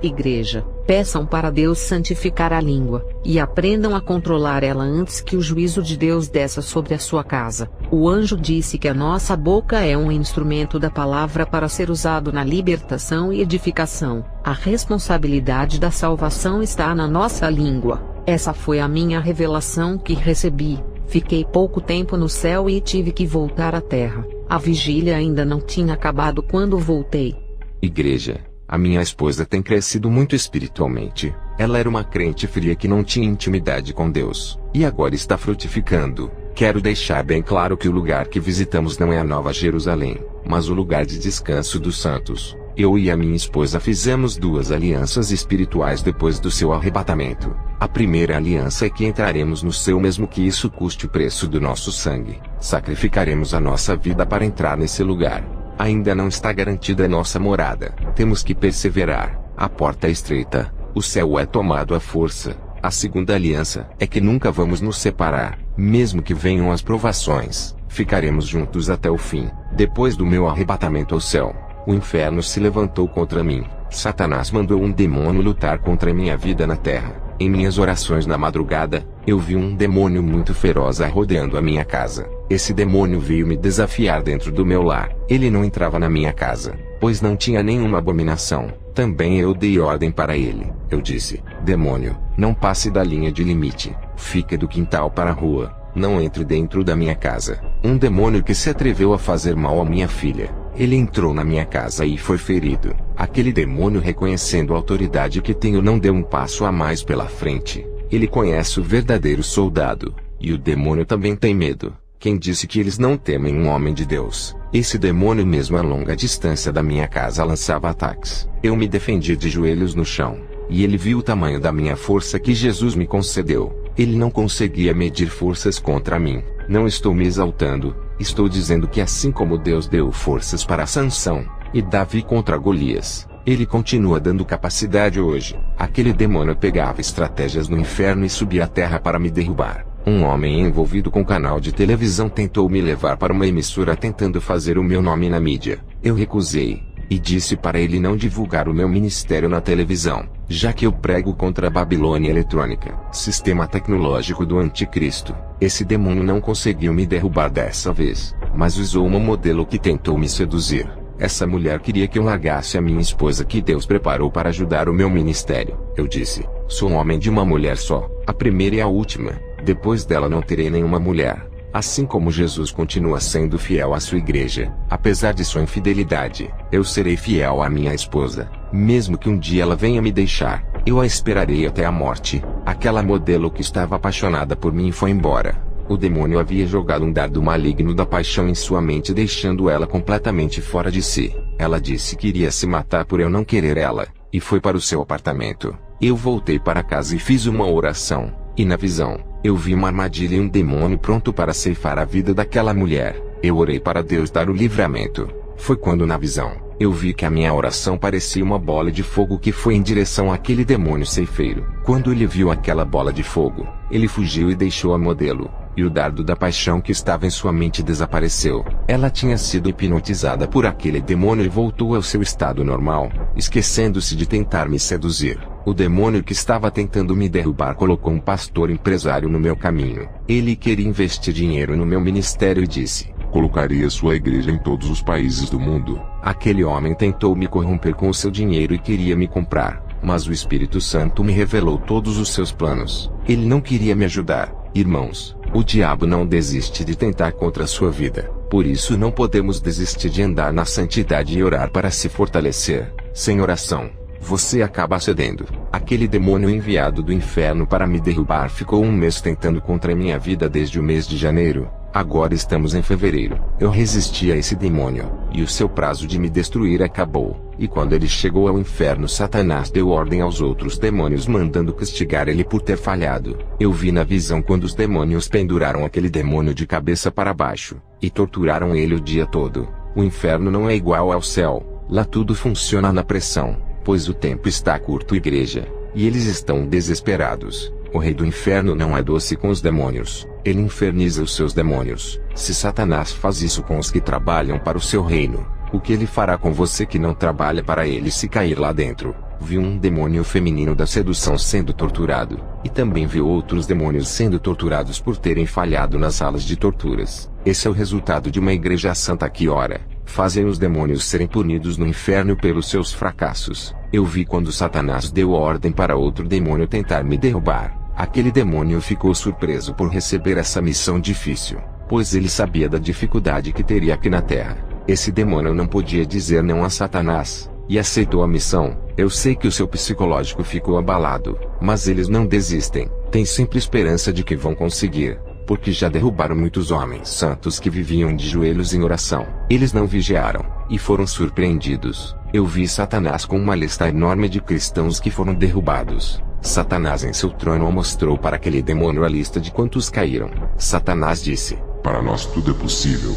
Igreja, peçam para Deus santificar a língua, e aprendam a controlar ela antes que o juízo de Deus desça sobre a sua casa. O anjo disse que a nossa boca é um instrumento da palavra para ser usado na libertação e edificação. A responsabilidade da salvação está na nossa língua. Essa foi a minha revelação que recebi. Fiquei pouco tempo no céu e tive que voltar à terra. A vigília ainda não tinha acabado quando voltei. Igreja, a minha esposa tem crescido muito espiritualmente. Ela era uma crente fria que não tinha intimidade com Deus, e agora está frutificando. Quero deixar bem claro que o lugar que visitamos não é a Nova Jerusalém, mas o lugar de descanso dos santos. Eu e a minha esposa fizemos 2 alianças espirituais depois do seu arrebatamento. A primeira aliança é que entraremos no céu mesmo que isso custe o preço do nosso sangue. Sacrificaremos a nossa vida para entrar nesse lugar. Ainda não está garantida a nossa morada. Temos que perseverar. A porta é estreita. O céu é tomado à força. A segunda aliança é que nunca vamos nos separar. Mesmo que venham as provações, ficaremos juntos até o fim. Depois do meu arrebatamento ao céu, o inferno se levantou contra mim. Satanás mandou um demônio lutar contra minha vida na terra. Em minhas orações na madrugada, eu vi um demônio muito feroz rodeando a minha casa. Esse demônio veio me desafiar dentro do meu lar. Ele não entrava na minha casa, pois não tinha nenhuma abominação. Também eu dei ordem para ele. Eu disse: demônio, não passe da linha de limite. Fique do quintal para a rua. Não entre dentro da minha casa. Um demônio que se atreveu a fazer mal à minha filha. Ele entrou na minha casa e foi ferido. Aquele demônio, reconhecendo a autoridade que tenho, não deu um passo a mais pela frente. Ele conhece o verdadeiro soldado. E o demônio também tem medo. Quem disse que eles não temem um homem de Deus? Esse demônio, mesmo a longa distância da minha casa, lançava ataques. Eu me defendi de joelhos no chão. E ele viu o tamanho da minha força que Jesus me concedeu. Ele não conseguia medir forças contra mim. Não estou me exaltando. Estou dizendo que assim como Deus deu forças para Sansão e Davi contra Golias, ele continua dando capacidade hoje. Aquele demônio pegava estratégias no inferno e subia à terra para me derrubar. Um homem envolvido com canal de televisão tentou me levar para uma emissora tentando fazer o meu nome na mídia. Eu recusei e disse para ele não divulgar o meu ministério na televisão, já que eu prego contra a Babilônia eletrônica, sistema tecnológico do anticristo. Esse demônio não conseguiu me derrubar dessa vez, mas usou uma modelo que tentou me seduzir. Essa mulher queria que eu largasse a minha esposa que Deus preparou para ajudar o meu ministério. Eu disse: sou um homem de uma mulher só, a primeira e a última. Depois dela não terei nenhuma mulher. Assim como Jesus continua sendo fiel à sua igreja, apesar de sua infidelidade, eu serei fiel à minha esposa. Mesmo que um dia ela venha me deixar, eu a esperarei até a morte. Aquela modelo que estava apaixonada por mim foi embora. O demônio havia jogado um dardo maligno da paixão em sua mente, deixando ela completamente fora de si. Ela disse que iria se matar por eu não querer ela, e foi para o seu apartamento. Eu voltei para casa e fiz uma oração, e na visão, eu vi uma armadilha e um demônio pronto para ceifar a vida daquela mulher. Eu orei para Deus dar o livramento. Foi quando na visão, eu vi que a minha oração parecia uma bola de fogo que foi em direção àquele demônio ceifeiro. Quando ele viu aquela bola de fogo, ele fugiu e deixou a modelo, e o dardo da paixão que estava em sua mente desapareceu. Ela tinha sido hipnotizada por aquele demônio e voltou ao seu estado normal, esquecendo-se de tentar me seduzir. O demônio que estava tentando me derrubar colocou um pastor empresário no meu caminho. Ele queria investir dinheiro no meu ministério e disse: colocarei a sua igreja em todos os países do mundo. Aquele homem tentou me corromper com o seu dinheiro e queria me comprar, mas o Espírito Santo me revelou todos os seus planos. Ele não queria me ajudar. Irmãos, o diabo não desiste de tentar contra a sua vida. Por isso não podemos desistir de andar na santidade e orar para se fortalecer. Sem oração, você acaba cedendo. Aquele demônio enviado do inferno para me derrubar ficou um mês tentando contra minha vida desde o mês de janeiro. Agora estamos em fevereiro. Eu resisti a esse demônio, e o seu prazo de me destruir acabou. E quando ele chegou ao inferno, Satanás deu ordem aos outros demônios mandando castigar ele por ter falhado. Eu vi na visão quando os demônios penduraram aquele demônio de cabeça para baixo, e torturaram ele o dia todo. O inferno não é igual ao céu, lá tudo funciona na pressão, pois o tempo está curto, igreja, e eles estão desesperados. O rei do inferno não é doce com os demônios, ele inferniza os seus demônios. Se Satanás faz isso com os que trabalham para o seu reino, o que ele fará com você que não trabalha para ele se cair lá dentro? Vi um demônio feminino da sedução sendo torturado, e também vi outros demônios sendo torturados por terem falhado nas salas de torturas. Esse é o resultado de uma igreja santa que ora, fazem os demônios serem punidos no inferno pelos seus fracassos. Eu vi quando Satanás deu ordem para outro demônio tentar me derrubar. Aquele demônio ficou surpreso por receber essa missão difícil, pois ele sabia da dificuldade que teria aqui na terra. Esse demônio não podia dizer não a Satanás, e aceitou a missão. Eu sei que o seu psicológico ficou abalado, mas eles não desistem, têm sempre esperança de que vão conseguir, porque já derrubaram muitos homens santos que viviam de joelhos em oração. Eles não vigiaram, e foram surpreendidos. Eu vi Satanás com uma lista enorme de cristãos que foram derrubados. Satanás em seu trono mostrou para aquele demônio a lista de quantos caíram. Satanás disse: para nós tudo é possível.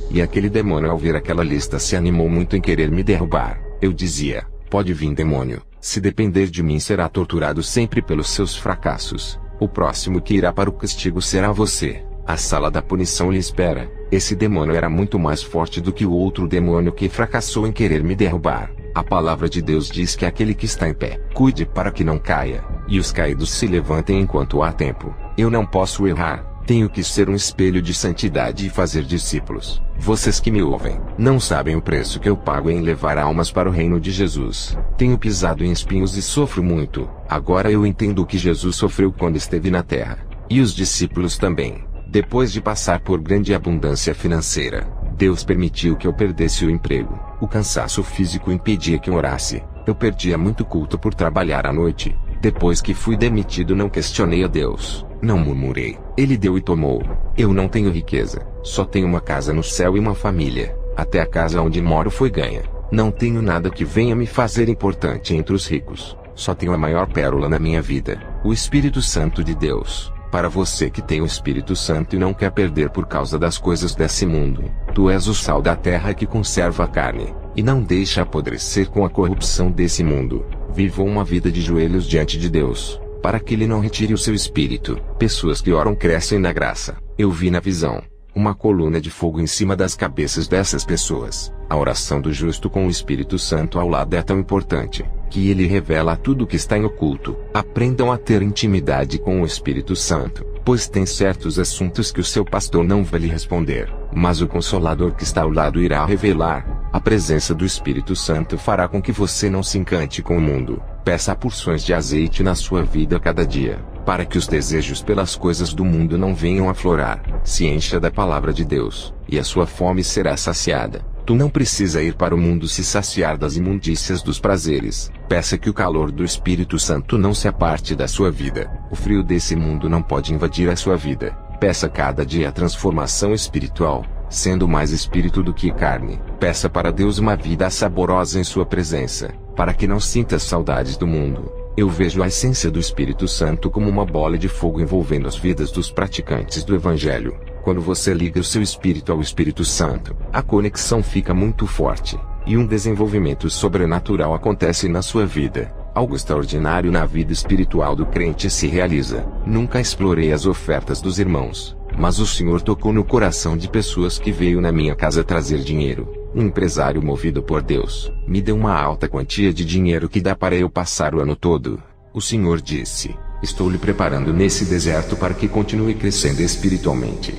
E aquele demônio, ao ver aquela lista, se animou muito em querer me derrubar. Eu dizia: pode vir, demônio, se depender de mim será torturado sempre pelos seus fracassos. O próximo que irá para o castigo será você. A sala da punição lhe espera. Esse demônio era muito mais forte do que o outro demônio que fracassou em querer me derrubar. A palavra de Deus diz que aquele que está em pé, cuide para que não caia, e os caídos se levantem enquanto há tempo. Eu não posso errar, tenho que ser um espelho de santidade e fazer discípulos. Vocês que me ouvem, não sabem o preço que eu pago em levar almas para o reino de Jesus. Tenho pisado em espinhos e sofro muito. Agora eu entendo o que Jesus sofreu quando esteve na terra, e os discípulos também. Depois de passar por grande abundância financeira, Deus permitiu que eu perdesse o emprego. O cansaço físico impedia que eu orasse. Eu perdia muito culto por trabalhar à noite. Depois que fui demitido, não questionei a Deus. Não murmurei. Ele deu e tomou. Eu não tenho riqueza. Só tenho uma casa no céu e uma família. Até a casa onde moro foi ganha. Não tenho nada que venha me fazer importante entre os ricos. Só tenho a maior pérola na minha vida: o Espírito Santo de Deus. Para você que tem o Espírito Santo e não quer perder por causa das coisas desse mundo, tu és o sal da terra que conserva a carne, e não deixa apodrecer com a corrupção desse mundo. Viva uma vida de joelhos diante de Deus, para que Ele não retire o seu espírito. Pessoas que oram crescem na graça. Eu vi na visão uma coluna de fogo em cima das cabeças dessas pessoas. A oração do justo com o Espírito Santo ao lado é tão importante, que ele revela tudo o que está em oculto. Aprendam a ter intimidade com o Espírito Santo, pois tem certos assuntos que o seu pastor não vai lhe responder, mas o Consolador que está ao lado irá revelar. A presença do Espírito Santo fará com que você não se encante com o mundo. Peça porções de azeite na sua vida cada dia, para que os desejos pelas coisas do mundo não venham a aflorar. Se encha da palavra de Deus, e a sua fome será saciada. Tu não precisa ir para o mundo se saciar das imundícias dos prazeres. Peça que o calor do Espírito Santo não se aparte da sua vida. O frio desse mundo não pode invadir a sua vida. Peça cada dia a transformação espiritual, sendo mais espírito do que carne. Peça para Deus uma vida saborosa em sua presença, para que não sinta saudades do mundo. Eu vejo a essência do Espírito Santo como uma bola de fogo envolvendo as vidas dos praticantes do Evangelho. Quando você liga o seu espírito ao Espírito Santo, a conexão fica muito forte, e um desenvolvimento sobrenatural acontece na sua vida. Algo extraordinário na vida espiritual do crente se realiza. Nunca explorei as ofertas dos irmãos, mas o Senhor tocou no coração de pessoas que veio na minha casa trazer dinheiro. Um empresário movido por Deus me deu uma alta quantia de dinheiro que dá para eu passar o ano todo. O Senhor disse: estou lhe preparando nesse deserto para que continue crescendo espiritualmente.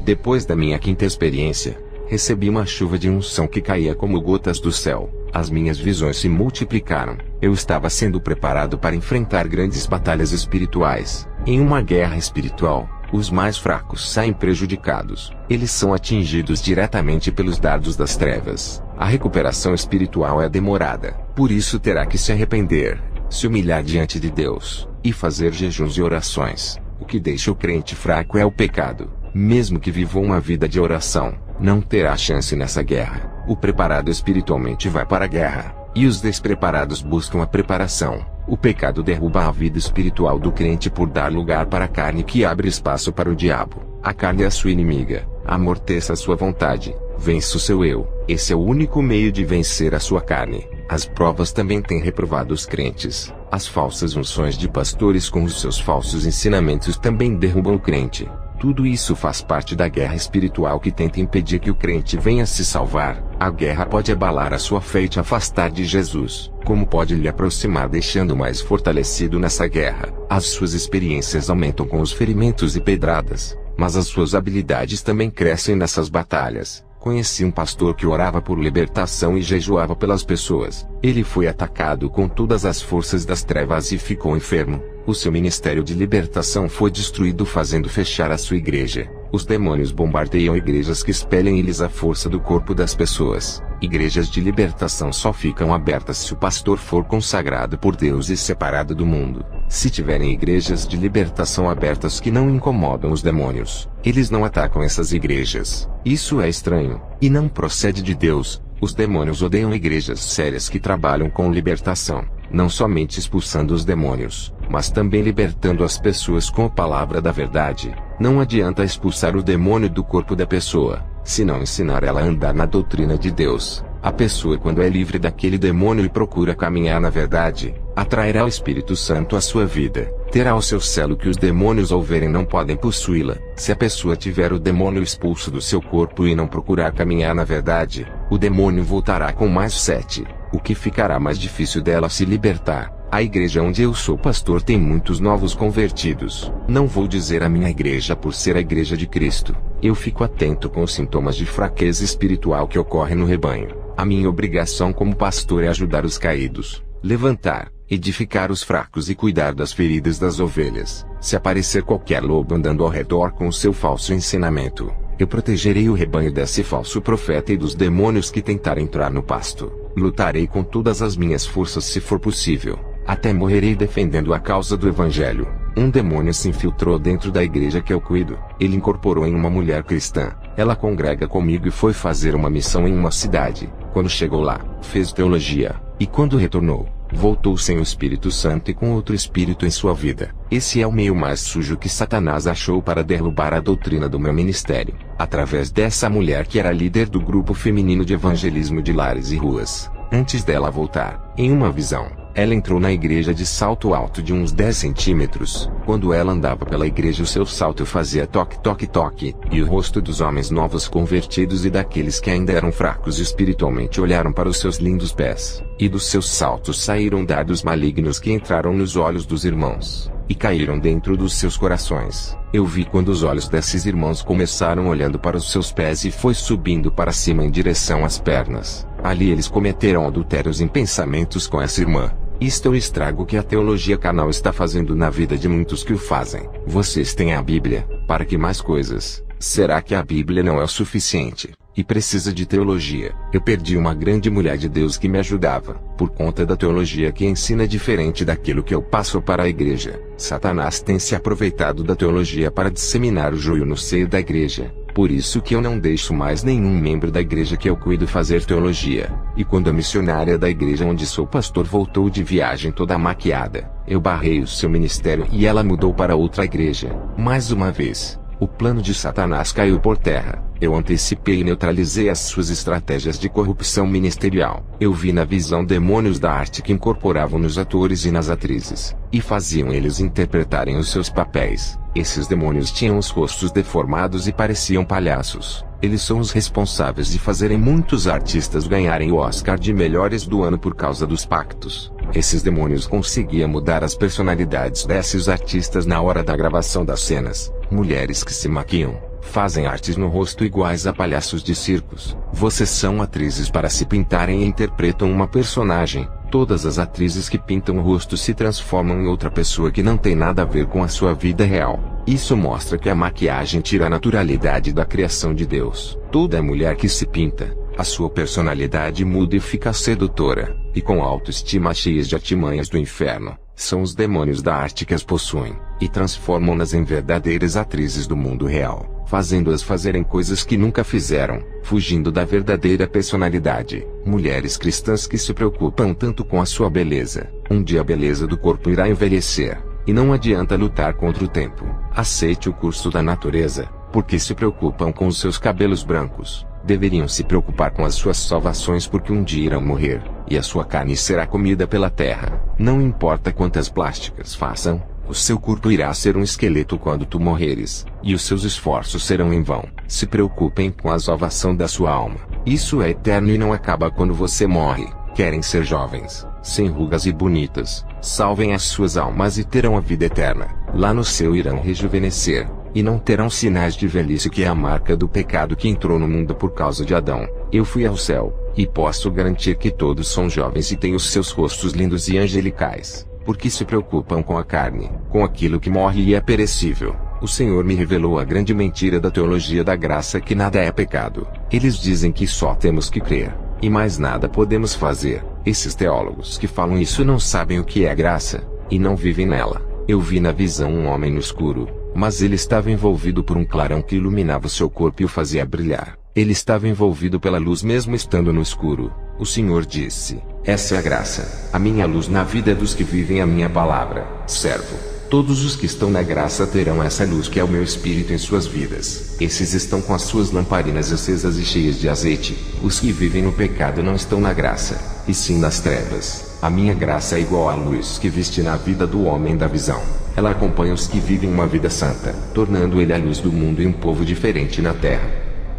Depois da minha quinta experiência, recebi uma chuva de unção que caía como gotas do céu. As minhas visões se multiplicaram. Eu estava sendo preparado para enfrentar grandes batalhas espirituais. Em uma guerra espiritual, os mais fracos saem prejudicados. Eles são atingidos diretamente pelos dardos das trevas. A recuperação espiritual é demorada. Por isso terá que se arrepender, se humilhar diante de Deus, e fazer jejuns e orações. O que deixa o crente fraco é o pecado. Mesmo que viva uma vida de oração, não terá chance nessa guerra. O preparado espiritualmente vai para a guerra, e os despreparados buscam a preparação. O pecado derruba a vida espiritual do crente por dar lugar para a carne que abre espaço para o diabo. A carne é a sua inimiga, amorteça a sua vontade, vence o seu eu. Esse é o único meio de vencer a sua carne. As provas também têm reprovado os crentes. As falsas unções de pastores com os seus falsos ensinamentos também derrubam o crente. Tudo isso faz parte da guerra espiritual que tenta impedir que o crente venha se salvar. A guerra pode abalar a sua fé e te afastar de Jesus, como pode lhe aproximar deixando mais fortalecido nessa guerra. As suas experiências aumentam com os ferimentos e pedradas, mas as suas habilidades também crescem nessas batalhas. Conheci um pastor que orava por libertação e jejuava pelas pessoas. Ele foi atacado com todas as forças das trevas e ficou enfermo. O seu ministério de libertação foi destruído, fazendo fechar a sua igreja. Os demônios bombardeiam igrejas que espelhem eles a força do corpo das pessoas. Igrejas de libertação só ficam abertas se o pastor for consagrado por Deus e separado do mundo. Se tiverem igrejas de libertação abertas que não incomodam os demônios, eles não atacam essas igrejas. Isso é estranho, e não procede de Deus. Os demônios odeiam igrejas sérias que trabalham com libertação, não somente expulsando os demônios, mas também libertando as pessoas com a palavra da verdade. Não adianta expulsar o demônio do corpo da pessoa, se não ensinar ela a andar na doutrina de Deus. A pessoa, quando é livre daquele demônio e procura caminhar na verdade, atrairá o Espírito Santo à sua vida. Terá o seu selo que os demônios ao verem não podem possuí-la. Se a pessoa tiver o demônio expulso do seu corpo e não procurar caminhar na verdade, o demônio voltará com mais 7, o que ficará mais difícil dela se libertar. A igreja onde eu sou pastor tem muitos novos convertidos. Não vou dizer a minha igreja por ser a igreja de Cristo. Eu fico atento com os sintomas de fraqueza espiritual que ocorrem no rebanho. A minha obrigação como pastor é ajudar os caídos, levantar, edificar os fracos e cuidar das feridas das ovelhas. Se aparecer qualquer lobo andando ao redor com o seu falso ensinamento, eu protegerei o rebanho desse falso profeta e dos demônios que tentarem entrar no pasto. Lutarei com todas as minhas forças se for possível. Até morrerei defendendo a causa do Evangelho. Um demônio se infiltrou dentro da igreja que eu cuido. Ele incorporou em uma mulher cristã. Ela congrega comigo e foi fazer uma missão em uma cidade. Quando chegou lá, fez teologia. E quando retornou, voltou sem o Espírito Santo e com outro espírito em sua vida. Esse é o meio mais sujo que Satanás achou para derrubar a doutrina do meu ministério. Através dessa mulher que era líder do grupo feminino de evangelismo de lares e ruas. Antes dela voltar, em uma visão, ela entrou na igreja de salto alto de uns 10 centímetros. Quando ela andava pela igreja, o seu salto fazia toque, toque, toque, e o rosto dos homens novos convertidos e daqueles que ainda eram fracos espiritualmente olharam para os seus lindos pés. E dos seus saltos saíram dardos malignos que entraram nos olhos dos irmãos, e caíram dentro dos seus corações. Eu vi quando os olhos desses irmãos começaram olhando para os seus pés e foi subindo para cima em direção às pernas. Ali eles cometeram adultérios em pensamentos com essa irmã. Isto é o estrago que a teologia canal está fazendo na vida de muitos que o fazem. Vocês têm a Bíblia, para que mais coisas? Será que a Bíblia não é o suficiente, e precisa de teologia? Eu perdi uma grande mulher de Deus que me ajudava, por conta da teologia que ensina diferente daquilo que eu passo para a igreja. Satanás tem se aproveitado da teologia para disseminar o joio no seio da igreja. Por isso que eu não deixo mais nenhum membro da igreja que eu cuido fazer teologia. E quando a missionária da igreja onde sou pastor voltou de viagem toda maquiada, eu barrei o seu ministério e ela mudou para outra igreja. Mais uma vez, o plano de Satanás caiu por terra. Eu antecipei e neutralizei as suas estratégias de corrupção ministerial. Eu vi na visão demônios da arte que incorporavam nos atores e nas atrizes, e faziam eles interpretarem os seus papéis. Esses demônios tinham os rostos deformados e pareciam palhaços. Eles são os responsáveis de fazerem muitos artistas ganharem o Oscar de melhores do ano por causa dos pactos. Esses demônios conseguiam mudar as personalidades desses artistas na hora da gravação das cenas. Mulheres que se maquiam, fazem artes no rosto iguais a palhaços de circos. Vocês são atrizes para se pintarem e interpretam uma personagem. Todas as atrizes que pintam o rosto se transformam em outra pessoa que não tem nada a ver com a sua vida real. Isso mostra que a maquiagem tira a naturalidade da criação de Deus. Toda mulher que se pinta, a sua personalidade muda e fica sedutora, e com autoestima cheias de artimanhas do inferno. São os demônios da arte que as possuem, e transformam-nas em verdadeiras atrizes do mundo real, fazendo-as fazerem coisas que nunca fizeram, fugindo da verdadeira personalidade. Mulheres cristãs que se preocupam tanto com a sua beleza. Um dia a beleza do corpo irá envelhecer, e não adianta lutar contra o tempo. Aceite o curso da natureza, porque se preocupam com os seus cabelos brancos. Deveriam se preocupar com as suas salvações porque um dia irão morrer, e a sua carne será comida pela terra. Não importa quantas plásticas façam, o seu corpo irá ser um esqueleto quando tu morreres, e os seus esforços serão em vão. Se preocupem com a salvação da sua alma. Isso é eterno e não acaba quando você morre. Querem ser jovens, sem rugas e bonitas. Salvem as suas almas e terão a vida eterna. Lá no céu irão rejuvenescer, e não terão sinais de velhice, que é a marca do pecado que entrou no mundo por causa de Adão. Eu fui ao céu, e posso garantir que todos são jovens e têm os seus rostos lindos e angelicais, porque se preocupam com a carne, com aquilo que morre e é perecível. O Senhor me revelou a grande mentira da teologia da graça, que nada é pecado. Eles dizem que só temos que crer, e mais nada podemos fazer. Esses teólogos que falam isso não sabem o que é graça, e não vivem nela. Eu vi na visão um homem no escuro, mas ele estava envolvido por um clarão que iluminava o seu corpo e o fazia brilhar. Ele estava envolvido pela luz mesmo estando no escuro. O Senhor disse: essa é a graça. A minha luz na vida dos que vivem a minha palavra. Servo. Todos os que estão na graça terão essa luz que é o meu Espírito em suas vidas. Esses estão com as suas lamparinas acesas e cheias de azeite. Os que vivem no pecado não estão na graça, e sim nas trevas. A minha graça é igual à luz que viste na vida do homem da visão. Ela acompanha os que vivem uma vida santa, tornando ele a luz do mundo e um povo diferente na terra.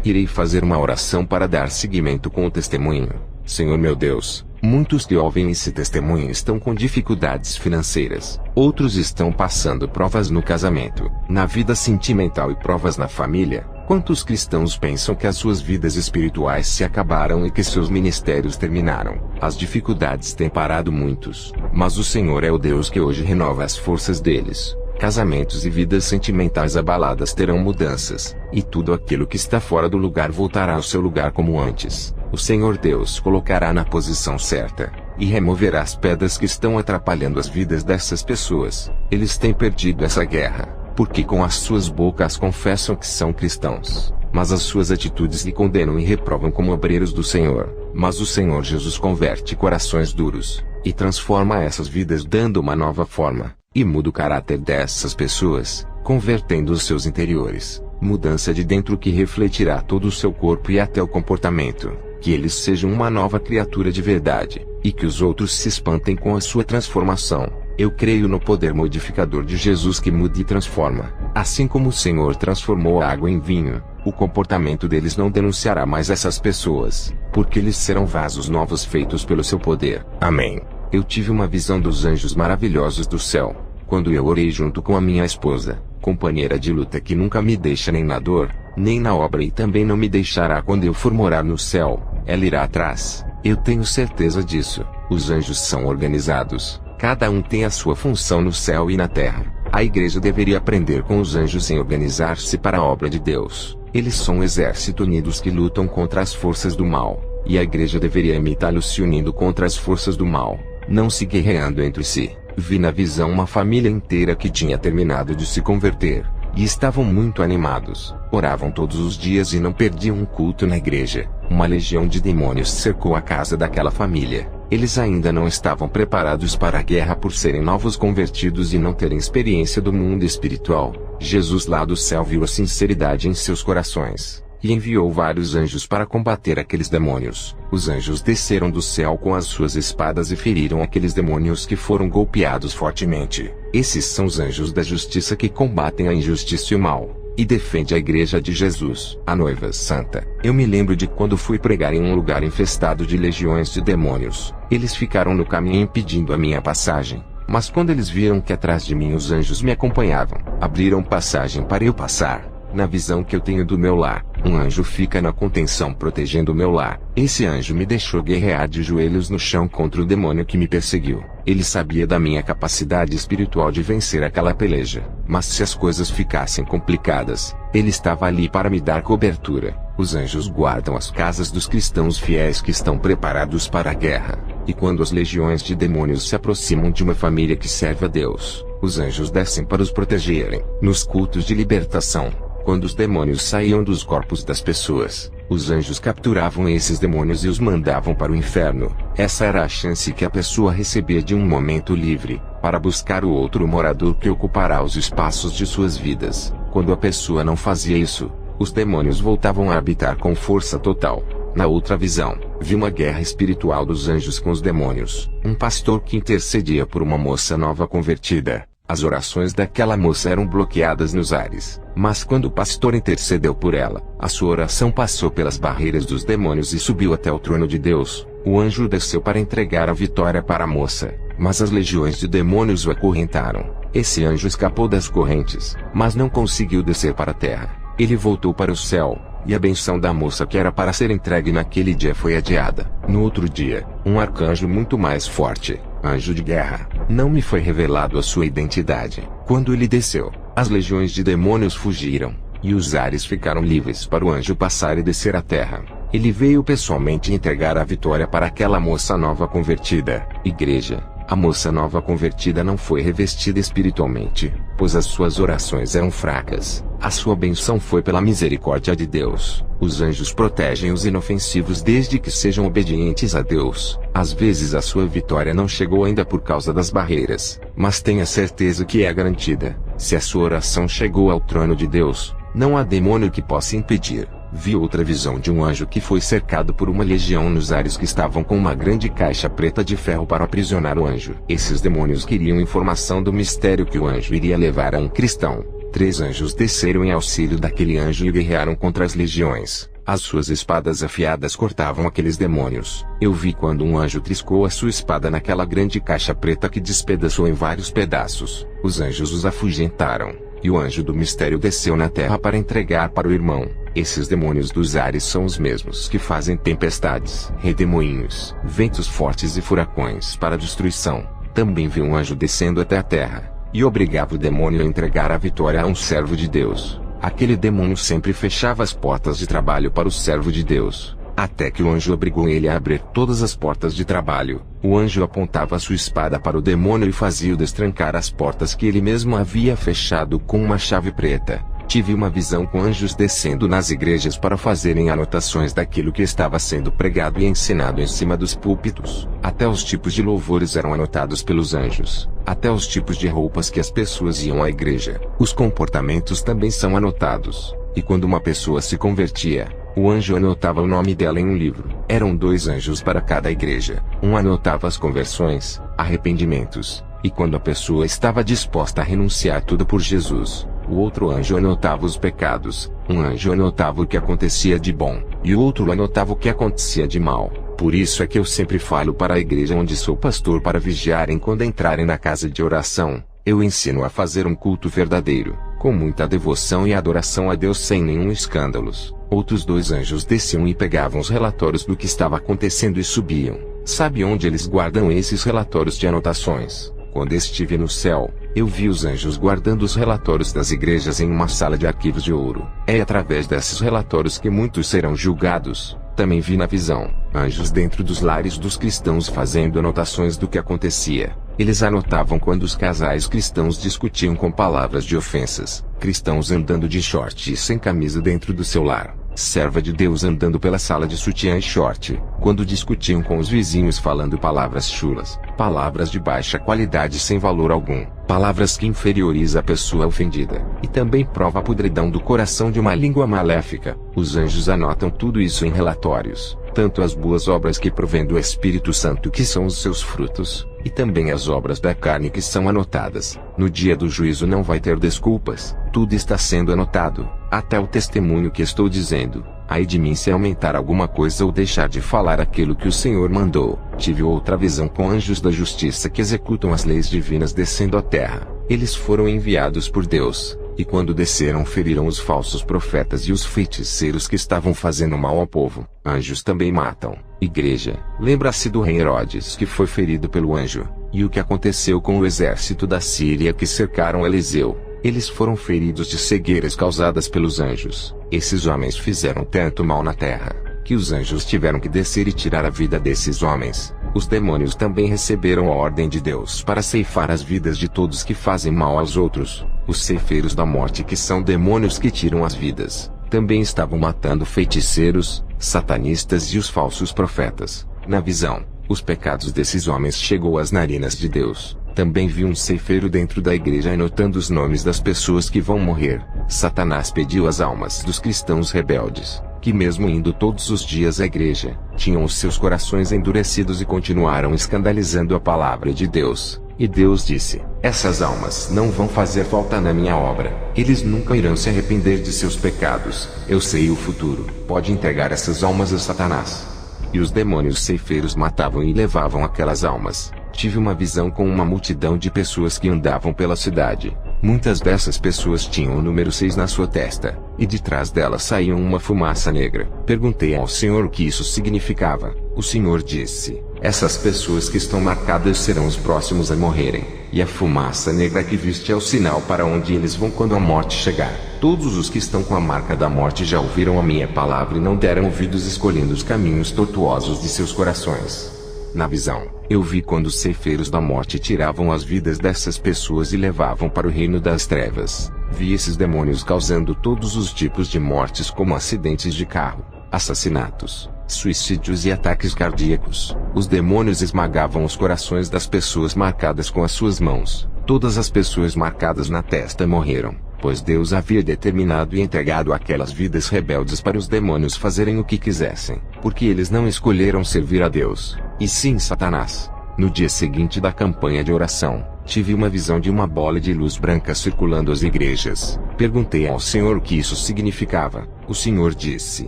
Irei fazer uma oração para dar seguimento com o testemunho. Senhor meu Deus, muitos que ouvem esse testemunho estão com dificuldades financeiras. Outros estão passando provas no casamento, na vida sentimental e provas na família. Quantos cristãos pensam que as suas vidas espirituais se acabaram e que seus ministérios terminaram? As dificuldades têm parado muitos, mas o Senhor é o Deus que hoje renova as forças deles. Casamentos e vidas sentimentais abaladas terão mudanças, e tudo aquilo que está fora do lugar voltará ao seu lugar como antes. O Senhor Deus colocará na posição certa, e removerá as pedras que estão atrapalhando as vidas dessas pessoas. Eles têm perdido essa guerra, porque com as suas bocas confessam que são cristãos, mas as suas atitudes lhe condenam e reprovam como obreiros do Senhor. Mas o Senhor Jesus converte corações duros, e transforma essas vidas dando uma nova forma, e muda o caráter dessas pessoas, convertendo os seus interiores. Mudança de dentro que refletirá todo o seu corpo e até o comportamento. Que eles sejam uma nova criatura de verdade, e que os outros se espantem com a sua transformação. Eu creio no poder modificador de Jesus que muda e transforma. Assim como o Senhor transformou a água em vinho, o comportamento deles não denunciará mais essas pessoas, porque eles serão vasos novos feitos pelo seu poder. Amém. Eu tive uma visão dos anjos maravilhosos do céu, quando eu orei junto com a minha esposa, companheira de luta que nunca me deixa nem na dor, nem na obra, e também não me deixará quando eu for morar no céu. Ela irá atrás. Eu tenho certeza disso. Os anjos são organizados. Cada um tem a sua função no céu e na terra. A igreja deveria aprender com os anjos em organizar-se para a obra de Deus. Eles são um exército unidos que lutam contra as forças do mal, e a igreja deveria imitá-los se unindo contra as forças do mal, não se guerreando entre si. Vi na visão uma família inteira que tinha terminado de se converter, e estavam muito animados. Oravam todos os dias e não perdiam um culto na igreja. Uma legião de demônios cercou a casa daquela família. Eles ainda não estavam preparados para a guerra por serem novos convertidos e não terem experiência do mundo espiritual. Jesus lá do céu viu a sinceridade em seus corações, e enviou vários anjos para combater aqueles demônios. Os anjos desceram do céu com as suas espadas e feriram aqueles demônios que foram golpeados fortemente. Esses são os anjos da justiça que combatem a injustiça e o mal. e defende a igreja de Jesus, a noiva santa. Eu me lembro de quando fui pregar em um lugar infestado de legiões de demônios. Eles ficaram no caminho impedindo a minha passagem. Mas quando eles viram que atrás de mim os anjos me acompanhavam, abriram passagem para eu passar. Na visão que eu tenho do meu lar, um anjo fica na contenção protegendo o meu lar. Esse anjo me deixou guerrear de joelhos no chão contra o demônio que me perseguiu. Ele sabia da minha capacidade espiritual de vencer aquela peleja. Mas se as coisas ficassem complicadas, ele estava ali para me dar cobertura. Os anjos guardam as casas dos cristãos fiéis que estão preparados para a guerra. E quando as legiões de demônios se aproximam de uma família que serve a Deus, os anjos descem para os protegerem. Nos cultos de libertação, quando os demônios saíam dos corpos das pessoas, os anjos capturavam esses demônios e os mandavam para o inferno. Essa era a chance que a pessoa recebia de um momento livre, para buscar o outro morador que ocupará os espaços de suas vidas. Quando a pessoa não fazia isso, os demônios voltavam a habitar com força total. Na outra visão, vi uma guerra espiritual dos anjos com os demônios. Um pastor que intercedia por uma moça nova convertida. As orações daquela moça eram bloqueadas nos ares. Mas quando o pastor intercedeu por ela, a sua oração passou pelas barreiras dos demônios e subiu até o trono de Deus. O anjo desceu para entregar a vitória para a moça, mas as legiões de demônios o acorrentaram. Esse anjo escapou das correntes, mas não conseguiu descer para a terra. Ele voltou para o céu, e a benção da moça que era para ser entregue naquele dia foi adiada. No outro dia, um arcanjo muito mais forte, anjo de guerra, não me foi revelado a sua identidade. Quando ele desceu, as legiões de demônios fugiram, e os ares ficaram livres para o anjo passar e descer à terra. Ele veio pessoalmente entregar a vitória para aquela moça nova convertida. Igreja, a moça nova convertida não foi revestida espiritualmente, pois as suas orações eram fracas. A sua benção foi pela misericórdia de Deus. Os anjos protegem os inofensivos desde que sejam obedientes a Deus. Às vezes a sua vitória não chegou ainda por causa das barreiras, mas tenha certeza que é garantida. Se a sua oração chegou ao trono de Deus, não há demônio que possa impedir. Vi outra visão de um anjo que foi cercado por uma legião nos ares que estavam com uma grande caixa preta de ferro para aprisionar o anjo. Esses demônios queriam informação do mistério que o anjo iria levar a um cristão. 3 anjos desceram em auxílio daquele anjo e guerrearam contra as legiões. As suas espadas afiadas cortavam aqueles demônios. Eu vi quando um anjo triscou a sua espada naquela grande caixa preta que despedaçou em vários pedaços. Os anjos os afugentaram, e o anjo do mistério desceu na terra para entregar para o irmão. Esses demônios dos ares são os mesmos que fazem tempestades, redemoinhos, ventos fortes e furacões para destruição. Também vi um anjo descendo até a terra, e obrigava o demônio a entregar a vitória a um servo de Deus. Aquele demônio sempre fechava as portas de trabalho para o servo de Deus, até que o anjo obrigou ele a abrir todas as portas de trabalho. O anjo apontava sua espada para o demônio e fazia-o destrancar as portas que ele mesmo havia fechado com uma chave preta. Tive uma visão com anjos descendo nas igrejas para fazerem anotações daquilo que estava sendo pregado e ensinado em cima dos púlpitos. Até os tipos de louvores eram anotados pelos anjos. Até os tipos de roupas que as pessoas iam à igreja. Os comportamentos também são anotados. E quando uma pessoa se convertia, o anjo anotava o nome dela em um livro. Eram 2 anjos para cada igreja. Um anotava as conversões, arrependimentos, e quando a pessoa estava disposta a renunciar tudo por Jesus. O outro anjo anotava os pecados. Um anjo anotava o que acontecia de bom, e o outro anotava o que acontecia de mal. Por isso é que eu sempre falo para a igreja onde sou pastor para vigiarem quando entrarem na casa de oração. Eu ensino a fazer um culto verdadeiro, com muita devoção e adoração a Deus sem nenhum escândalos. Outros 2 anjos desciam e pegavam os relatórios do que estava acontecendo e subiam. Sabe onde eles guardam esses relatórios de anotações? Quando estive no céu, eu vi os anjos guardando os relatórios das igrejas em uma sala de arquivos de ouro. É através desses relatórios que muitos serão julgados. Também vi na visão, anjos dentro dos lares dos cristãos fazendo anotações do que acontecia. Eles anotavam quando os casais cristãos discutiam com palavras de ofensas, cristãos andando de short e sem camisa dentro do seu lar, serva de Deus andando pela sala de sutiã e short, quando discutiam com os vizinhos falando palavras chulas, palavras de baixa qualidade sem valor algum, palavras que inferioriza a pessoa ofendida, e também prova a podridão do coração de uma língua maléfica. Os anjos anotam tudo isso em relatórios, tanto as boas obras que provém do Espírito Santo que são os seus frutos, e também as obras da carne que são anotadas. No dia do juízo não vai ter desculpas, tudo está sendo anotado, até o testemunho que estou dizendo. Ai de mim se aumentar alguma coisa ou deixar de falar aquilo que o Senhor mandou. Tive outra visão com anjos da justiça que executam as leis divinas descendo à terra. Eles foram enviados por Deus, e quando desceram feriram os falsos profetas e os feiticeiros que estavam fazendo mal ao povo. Anjos também matam. Igreja, lembra-se do rei Herodes que foi ferido pelo anjo, e o que aconteceu com o exército da Síria que cercaram Eliseu. Eles foram feridos de cegueiras causadas pelos anjos. Esses homens fizeram tanto mal na terra, que os anjos tiveram que descer e tirar a vida desses homens. Os demônios também receberam a ordem de Deus para ceifar as vidas de todos que fazem mal aos outros. Os ceifeiros da morte, que são demônios que tiram as vidas, também estavam matando feiticeiros, satanistas e os falsos profetas. Na visão, os pecados desses homens chegou às narinas de Deus. Também vi um ceifeiro dentro da igreja anotando os nomes das pessoas que vão morrer. Satanás pediu as almas dos cristãos rebeldes, que mesmo indo todos os dias à igreja, tinham os seus corações endurecidos e continuaram escandalizando a palavra de Deus. E Deus disse: essas almas não vão fazer falta na minha obra. Eles nunca irão se arrepender de seus pecados. Eu sei o futuro. Pode entregar essas almas a Satanás. E os demônios ceifeiros matavam e levavam aquelas almas. Tive uma visão com uma multidão de pessoas que andavam pela cidade. Muitas dessas pessoas tinham o número 6 na sua testa, e de trás delas saía uma fumaça negra. Perguntei ao Senhor o que isso significava. O Senhor disse: essas pessoas que estão marcadas serão os próximos a morrerem, e a fumaça negra que viste é o sinal para onde eles vão quando a morte chegar. Todos os que estão com a marca da morte já ouviram a minha palavra e não deram ouvidos, escolhendo os caminhos tortuosos de seus corações. Na visão, eu vi quando os ceifeiros da morte tiravam as vidas dessas pessoas e levavam para o reino das trevas. Vi esses demônios causando todos os tipos de mortes, como acidentes de carro, assassinatos, suicídios e ataques cardíacos. Os demônios esmagavam os corações das pessoas marcadas com as suas mãos. Todas as pessoas marcadas na testa morreram, pois Deus havia determinado e entregado aquelas vidas rebeldes para os demônios fazerem o que quisessem, porque eles não escolheram servir a Deus, e sim Satanás. No dia seguinte da campanha de oração, tive uma visão de uma bola de luz branca circulando as igrejas. Perguntei ao Senhor o que isso significava. O Senhor disse: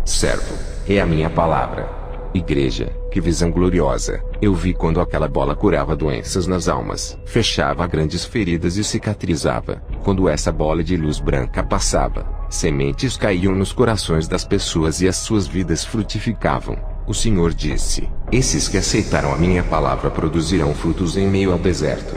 servo, é a minha palavra. Igreja, que visão gloriosa! Eu vi quando aquela bola curava doenças nas almas, fechava grandes feridas e cicatrizava. Quando essa bola de luz branca passava, sementes caíam nos corações das pessoas e as suas vidas frutificavam. O Senhor disse: esses que aceitaram a minha palavra produzirão frutos em meio ao deserto.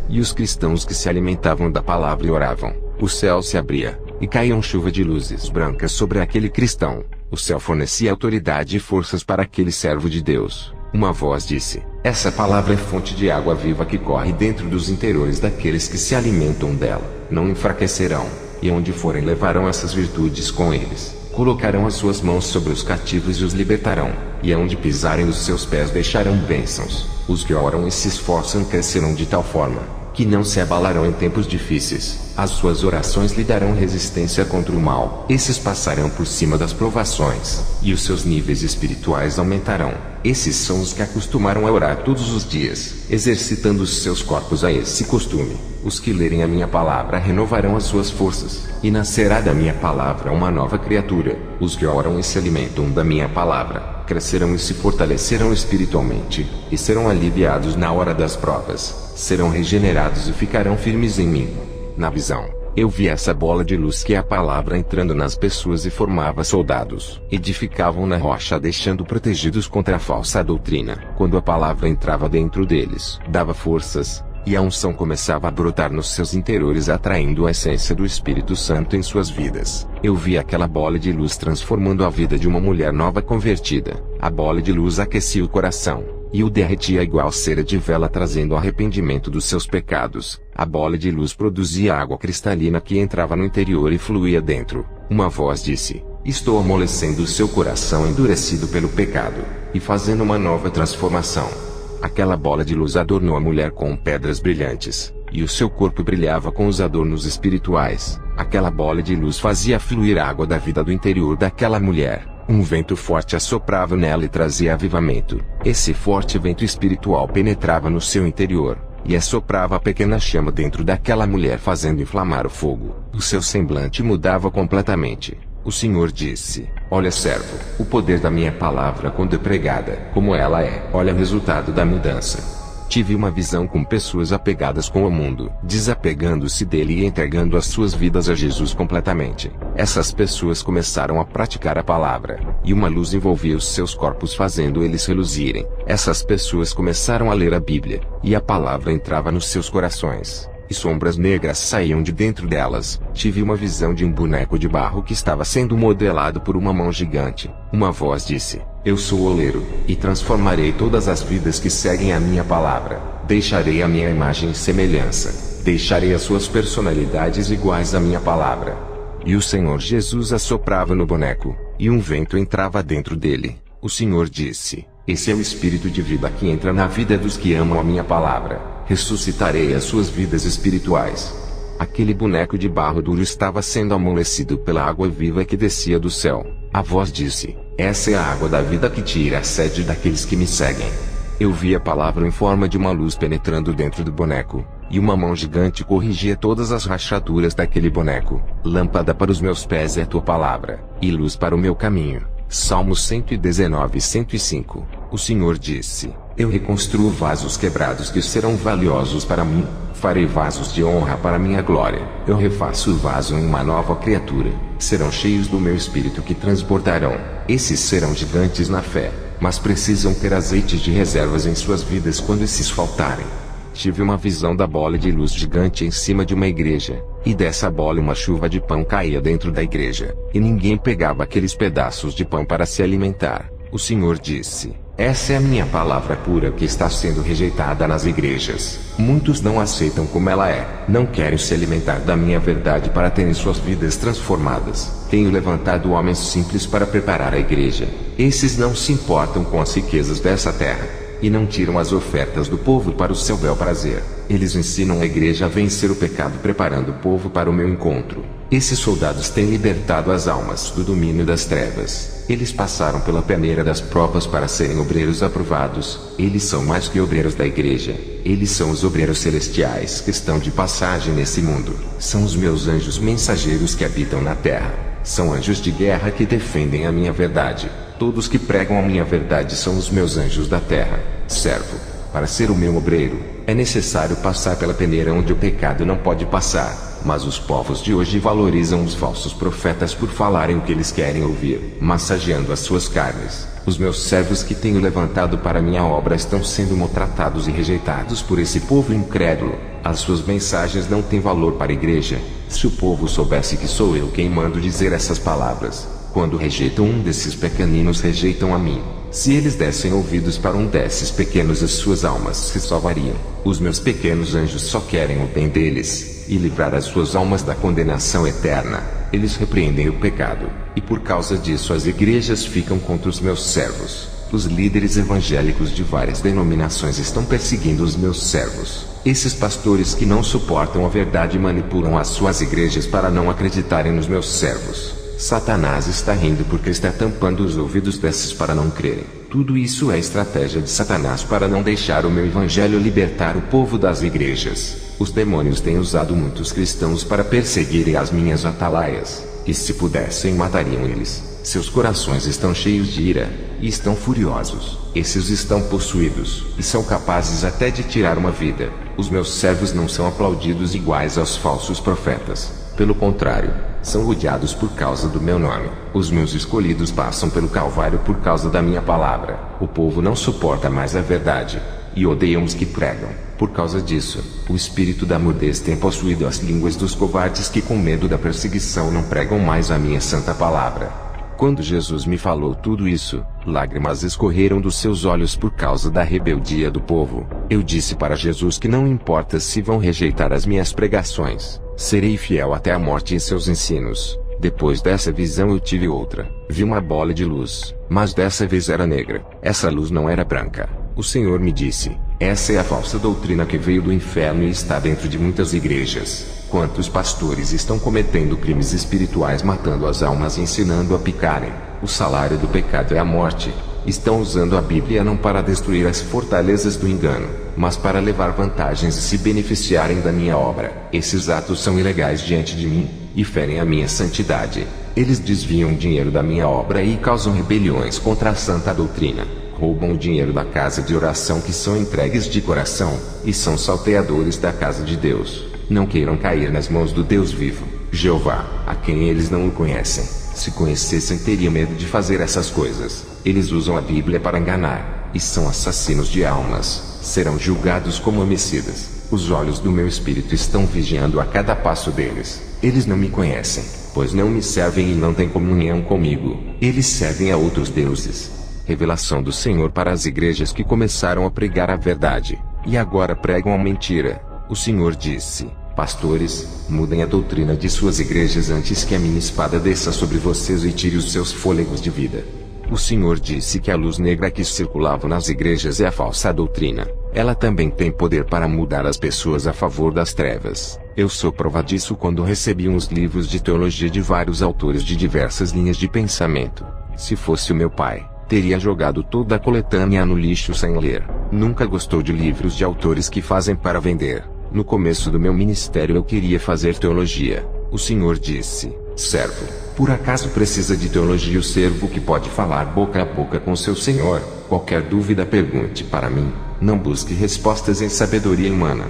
E os cristãos que se alimentavam da palavra e oravam, o céu se abria, e caíam chuva de luzes brancas sobre aquele cristão. O céu fornecia autoridade e forças para aquele servo de Deus. Uma voz disse: essa palavra é fonte de água viva que corre dentro dos interiores daqueles que se alimentam dela. Não enfraquecerão, e onde forem levarão essas virtudes com eles. Colocarão as suas mãos sobre os cativos e os libertarão, e aonde pisarem os seus pés deixarão bênçãos. Os que oram e se esforçam crescerão de tal forma que não se abalarão em tempos difíceis. As suas orações lhe darão resistência contra o mal. Esses passarão por cima das provações, e os seus níveis espirituais aumentarão. Esses são os que acostumaram a orar todos os dias, exercitando os seus corpos a esse costume. Os que lerem a minha palavra renovarão as suas forças, e nascerá da minha palavra uma nova criatura. Os que oram e se alimentam da minha palavra crescerão e se fortalecerão espiritualmente, e serão aliviados na hora das provas. Serão regenerados e ficarão firmes em mim. Na visão, eu vi essa bola de luz que é a palavra entrando nas pessoas e formava soldados. Edificavam na rocha, deixando protegidos contra a falsa doutrina. Quando a palavra entrava dentro deles, dava forças, e a unção começava a brotar nos seus interiores, atraindo a essência do Espírito Santo em suas vidas. Eu vi aquela bola de luz transformando a vida de uma mulher nova convertida. A bola de luz aquecia o coração, e o derretia igual cera de vela, trazendo arrependimento dos seus pecados. A bola de luz produzia água cristalina que entrava no interior e fluía dentro. Uma voz disse: estou amolecendo o seu coração endurecido pelo pecado, e fazendo uma nova transformação. Aquela bola de luz adornou a mulher com pedras brilhantes, e o seu corpo brilhava com os adornos espirituais. Aquela bola de luz fazia fluir a água da vida do interior daquela mulher, Um vento forte assoprava nela e trazia avivamento. Esse forte vento espiritual penetrava no seu interior e assoprava a pequena chama dentro daquela mulher, fazendo inflamar o fogo. O seu semblante mudava completamente. O Senhor disse: olha, servo, o poder da minha palavra quando é pregada, como ela é. Olha o resultado da mudança. Tive uma visão com pessoas apegadas com o mundo, desapegando-se dele e entregando as suas vidas a Jesus completamente. Essas pessoas começaram a praticar a palavra, e uma luz envolvia os seus corpos, fazendo eles reluzirem. Essas pessoas começaram a ler a Bíblia, e a palavra entrava nos seus corações, e sombras negras saíam de dentro delas. Tive uma visão de um boneco de barro que estava sendo modelado por uma mão gigante. Uma voz disse: eu sou o oleiro, e transformarei todas as vidas que seguem a minha palavra. Deixarei a minha imagem e semelhança. Deixarei as suas personalidades iguais à minha palavra. E o Senhor Jesus assoprava no boneco, e um vento entrava dentro dele. O Senhor disse: esse é o espírito de vida que entra na vida dos que amam a minha palavra. Ressuscitarei as suas vidas espirituais. Aquele boneco de barro duro estava sendo amolecido pela água viva que descia do céu. A voz disse: essa é a água da vida que tira a sede daqueles que me seguem. Eu vi a palavra em forma de uma luz penetrando dentro do boneco, e uma mão gigante corrigia todas as rachaduras daquele boneco. Lâmpada para os meus pés é a tua palavra, e luz para o meu caminho. Salmos 119 e 105. O Senhor disse: eu reconstruo vasos quebrados que serão valiosos para mim. Farei vasos de honra para minha glória. Eu refaço o vaso em uma nova criatura. Serão cheios do meu espírito que transbordarão. Esses serão gigantes na fé, mas precisam ter azeites de reservas em suas vidas quando esses faltarem. Tive uma visão da bola de luz gigante em cima de uma igreja, e dessa bola uma chuva de pão caía dentro da igreja, e ninguém pegava aqueles pedaços de pão para se alimentar. O Senhor disse: essa é a minha palavra pura que está sendo rejeitada nas igrejas. Muitos não aceitam como ela é, não querem se alimentar da minha verdade para terem suas vidas transformadas. Tenho levantado homens simples para preparar a igreja. Esses não se importam com as riquezas dessa terra, e não tiram as ofertas do povo para o seu bel prazer. Eles ensinam a igreja a vencer o pecado, preparando o povo para o meu encontro. Esses soldados têm libertado as almas do domínio das trevas. Eles passaram pela peneira das provas para serem obreiros aprovados. Eles são mais que obreiros da igreja. Eles são os obreiros celestiais que estão de passagem nesse mundo. São os meus anjos mensageiros que habitam na terra. São anjos de guerra que defendem a minha verdade. Todos que pregam a minha verdade são os meus anjos da terra. Servo, para ser o meu obreiro, é necessário passar pela peneira onde o pecado não pode passar. Mas os povos de hoje valorizam os falsos profetas por falarem o que eles querem ouvir, massageando as suas carnes. Os meus servos que tenho levantado para minha obra estão sendo maltratados e rejeitados por esse povo incrédulo. As suas mensagens não têm valor para a igreja. Se o povo soubesse que sou eu quem mando dizer essas palavras, quando rejeitam um desses pequeninos, rejeitam a mim. Se eles dessem ouvidos para um desses pequenos, as suas almas se salvariam. Os meus pequenos anjos só querem o bem deles, e livrar as suas almas da condenação eterna. Eles repreendem o pecado, e por causa disso as igrejas ficam contra os meus servos. Os líderes evangélicos de várias denominações estão perseguindo os meus servos. Esses pastores que não suportam a verdade manipulam as suas igrejas para não acreditarem nos meus servos. Satanás está rindo porque está tampando os ouvidos desses para não crerem. Tudo isso é estratégia de Satanás para não deixar o meu evangelho libertar o povo das igrejas. Os demônios têm usado muitos cristãos para perseguirem as minhas atalaias, e se pudessem matariam eles. Seus corações estão cheios de ira, e estão furiosos. Esses estão possuídos, e são capazes até de tirar uma vida. Os meus servos não são aplaudidos iguais aos falsos profetas. Pelo contrário, são odiados por causa do meu nome. Os meus escolhidos passam pelo Calvário por causa da minha palavra. O povo não suporta mais a verdade, e odeiam os que pregam. Por causa disso, o espírito da mudez tem possuído as línguas dos covardes que, com medo da perseguição, não pregam mais a minha santa palavra. Quando Jesus me falou tudo isso, lágrimas escorreram dos seus olhos por causa da rebeldia do povo. Eu disse para Jesus que não importa se vão rejeitar as minhas pregações, serei fiel até a morte em seus ensinos. Depois dessa visão eu tive outra. Vi uma bola de luz, mas dessa vez era negra. Essa luz não era branca. O Senhor me disse: essa é a falsa doutrina que veio do inferno e está dentro de muitas igrejas. Quantos pastores estão cometendo crimes espirituais, matando as almas e ensinando a picarem? O salário do pecado é a morte. Estão usando a Bíblia não para destruir as fortalezas do engano, mas para levar vantagens e se beneficiarem da minha obra. Esses atos são ilegais diante de mim, e ferem a minha santidade. Eles desviam o dinheiro da minha obra e causam rebeliões contra a santa doutrina. Roubam o dinheiro da casa de oração que são entregues de coração, e são salteadores da casa de Deus. Não queiram cair nas mãos do Deus vivo, Jeová, a quem eles não o conhecem. Se conhecessem, teriam medo de fazer essas coisas. Eles usam a Bíblia para enganar, e são assassinos de almas. Serão julgados como homicidas. Os olhos do meu espírito estão vigiando a cada passo deles. Eles não me conhecem, pois não me servem e não têm comunhão comigo. Eles servem a outros deuses. Revelação do Senhor para as igrejas que começaram a pregar a verdade, e agora pregam a mentira. O Senhor disse: pastores, mudem a doutrina de suas igrejas antes que a minha espada desça sobre vocês e tire os seus fôlegos de vida. O Senhor disse que a luz negra que circulava nas igrejas é a falsa doutrina. Ela também tem poder para mudar as pessoas a favor das trevas. Eu sou prova disso quando recebi uns livros de teologia de vários autores de diversas linhas de pensamento. Se fosse o meu pai, teria jogado toda a coletânea no lixo sem ler. Nunca gostou de livros de autores que fazem para vender. No começo do meu ministério eu queria fazer teologia. O Senhor disse: servo, por acaso precisa de teologia o servo que pode falar boca a boca com seu Senhor? Qualquer dúvida pergunte para mim. Não busque respostas em sabedoria humana.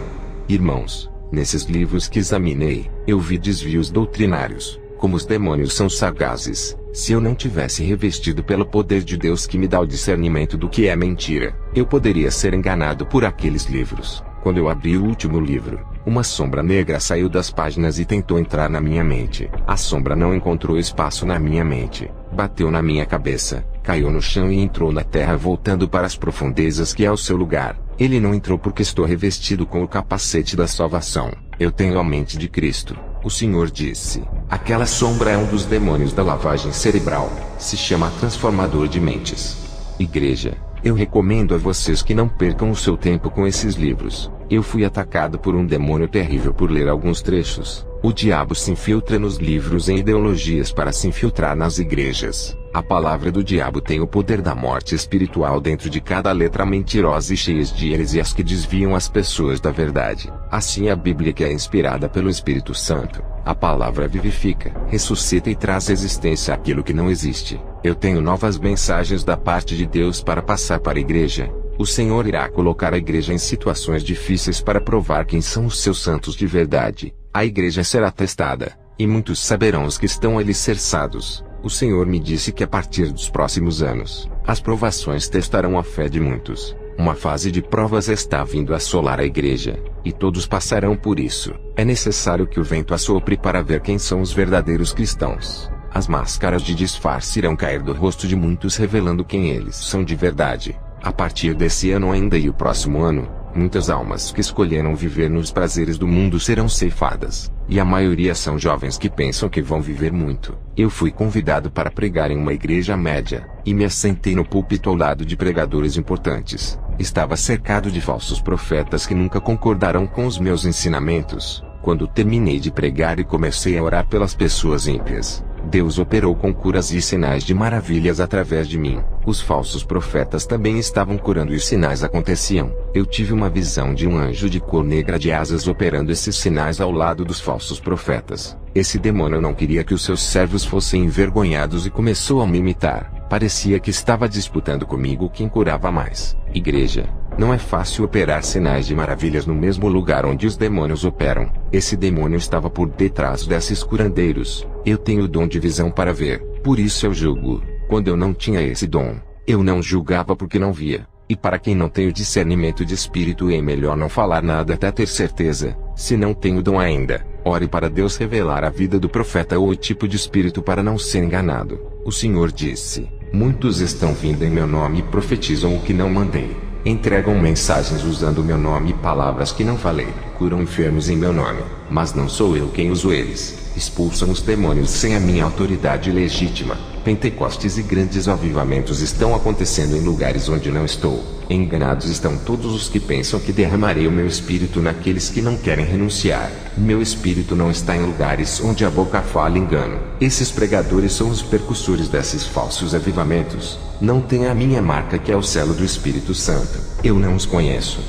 Irmãos, nesses livros que examinei, eu vi desvios doutrinários. Como os demônios são sagazes. Se eu não tivesse revestido pelo poder de Deus que me dá o discernimento do que é mentira, eu poderia ser enganado por aqueles livros. Quando eu abri o último livro, uma sombra negra saiu das páginas e tentou entrar na minha mente. A sombra não encontrou espaço na minha mente. Bateu na minha cabeça, caiu no chão e entrou na terra, voltando para as profundezas que é o seu lugar. Ele não entrou porque estou revestido com o capacete da salvação. Eu tenho a mente de Cristo. O Senhor disse: aquela sombra é um dos demônios da lavagem cerebral. Se chama transformador de mentes. Igreja, eu recomendo a vocês que não percam o seu tempo com esses livros. Eu fui atacado por um demônio terrível por ler alguns trechos. O diabo se infiltra nos livros em ideologias para se infiltrar nas igrejas. A palavra do diabo tem o poder da morte espiritual dentro de cada letra mentirosa e cheias de heresias que desviam as pessoas da verdade. Assim a Bíblia, que é inspirada pelo Espírito Santo, a palavra vivifica, ressuscita e traz existência àquilo que não existe. Eu tenho novas mensagens da parte de Deus para passar para a igreja. O Senhor irá colocar a igreja em situações difíceis para provar quem são os seus santos de verdade. A igreja será testada, e muitos saberão os que estão alicerçados. O Senhor me disse que a partir dos próximos anos, as provações testarão a fé de muitos. Uma fase de provas está vindo assolar a igreja, e todos passarão por isso. É necessário que o vento assopre para ver quem são os verdadeiros cristãos. As máscaras de disfarce irão cair do rosto de muitos, revelando quem eles são de verdade. A partir desse ano ainda e o próximo ano, muitas almas que escolheram viver nos prazeres do mundo serão ceifadas, e a maioria são jovens que pensam que vão viver muito. Eu fui convidado para pregar em uma igreja média, e me assentei no púlpito ao lado de pregadores importantes. Estava cercado de falsos profetas que nunca concordarão com os meus ensinamentos. Quando terminei de pregar e comecei a orar pelas pessoas ímpias, Deus operou com curas e sinais de maravilhas através de mim. Os falsos profetas também estavam curando e os sinais aconteciam. Eu tive uma visão de um anjo de cor negra de asas operando esses sinais ao lado dos falsos profetas. Esse demônio não queria que os seus servos fossem envergonhados e começou a me imitar. Parecia que estava disputando comigo quem curava mais. Igreja, não é fácil operar sinais de maravilhas no mesmo lugar onde os demônios operam. Esse demônio estava por detrás desses curandeiros. Eu tenho o dom de visão para ver, por isso eu julgo. Quando eu não tinha esse dom, eu não julgava porque não via. E para quem não tem o discernimento de espírito, é melhor não falar nada até ter certeza. Se não tem o dom ainda, ore para Deus revelar a vida do profeta ou o tipo de espírito para não ser enganado. O Senhor disse: muitos estão vindo em meu nome e profetizam o que não mandei. Entregam mensagens usando o meu nome e palavras que não falei. curam enfermos em meu nome, mas não sou eu quem uso eles. Expulsam os demônios sem a minha autoridade legítima. Pentecostes e grandes avivamentos estão acontecendo em lugares onde não estou. Enganados estão todos os que pensam que derramarei o meu espírito naqueles que não querem renunciar. Meu espírito não está em lugares onde a boca fala engano. Esses pregadores são os percussores desses falsos avivamentos. Não têm a minha marca, que é o selo do Espírito Santo. Eu não os conheço.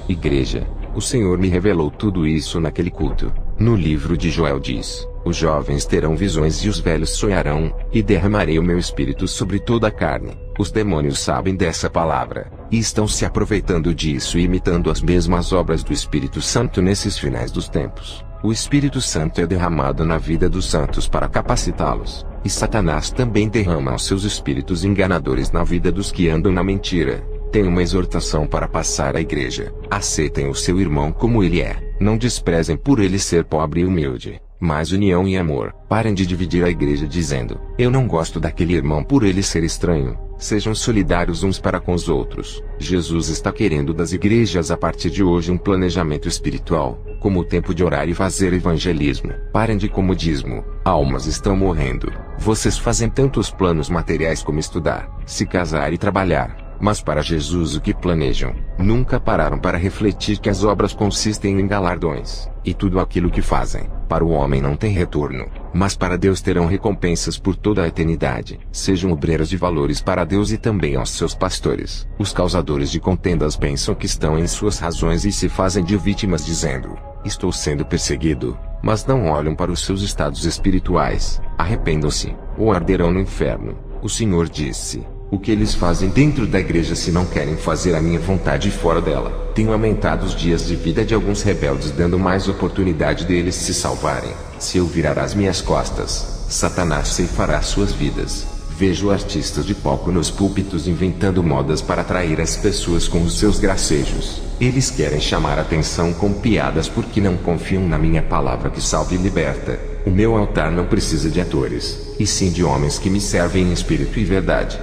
Igreja, o Senhor me revelou tudo isso naquele culto. No livro de Joel diz: os jovens terão visões e os velhos sonharão, e derramarei o meu espírito sobre toda a carne. Os demônios sabem dessa palavra, e estão se aproveitando disso e imitando as mesmas obras do Espírito Santo nesses finais dos tempos. O Espírito Santo é derramado na vida dos santos para capacitá-los, e Satanás também derrama os seus espíritos enganadores na vida dos que andam na mentira. Tenho uma exortação para passar à igreja: aceitem o seu irmão como ele é, não desprezem por ele ser pobre e humilde. Mais união e amor. Parem de dividir a igreja dizendo: eu não gosto daquele irmão por ele ser estranho. Sejam solidários uns para com os outros. Jesus está querendo das igrejas a partir de hoje um planejamento espiritual, como o tempo de orar e fazer evangelismo. Parem de comodismo. Almas estão morrendo. Vocês fazem tantos planos materiais como estudar, se casar e trabalhar. Mas para Jesus o que planejam? Nunca pararam para refletir que as obras consistem em galardões, e tudo aquilo que fazem, para o homem não tem retorno, mas para Deus terão recompensas por toda a eternidade. Sejam obreiros de valores para Deus e também aos seus pastores. Os causadores de contendas pensam que estão em suas razões e se fazem de vítimas dizendo: estou sendo perseguido, mas não olham para os seus estados espirituais. Arrependam-se, ou arderão no inferno. O Senhor disse: o que eles fazem dentro da igreja se não querem fazer a minha vontade fora dela? Tenho aumentado os dias de vida de alguns rebeldes, dando mais oportunidade deles se salvarem. Se eu virar as minhas costas, Satanás ceifará suas vidas. Vejo artistas de palco nos púlpitos inventando modas para atrair as pessoas com os seus gracejos. Eles querem chamar atenção com piadas porque não confiam na minha palavra que salva e liberta. O meu altar não precisa de atores, e sim de homens que me servem em espírito e verdade.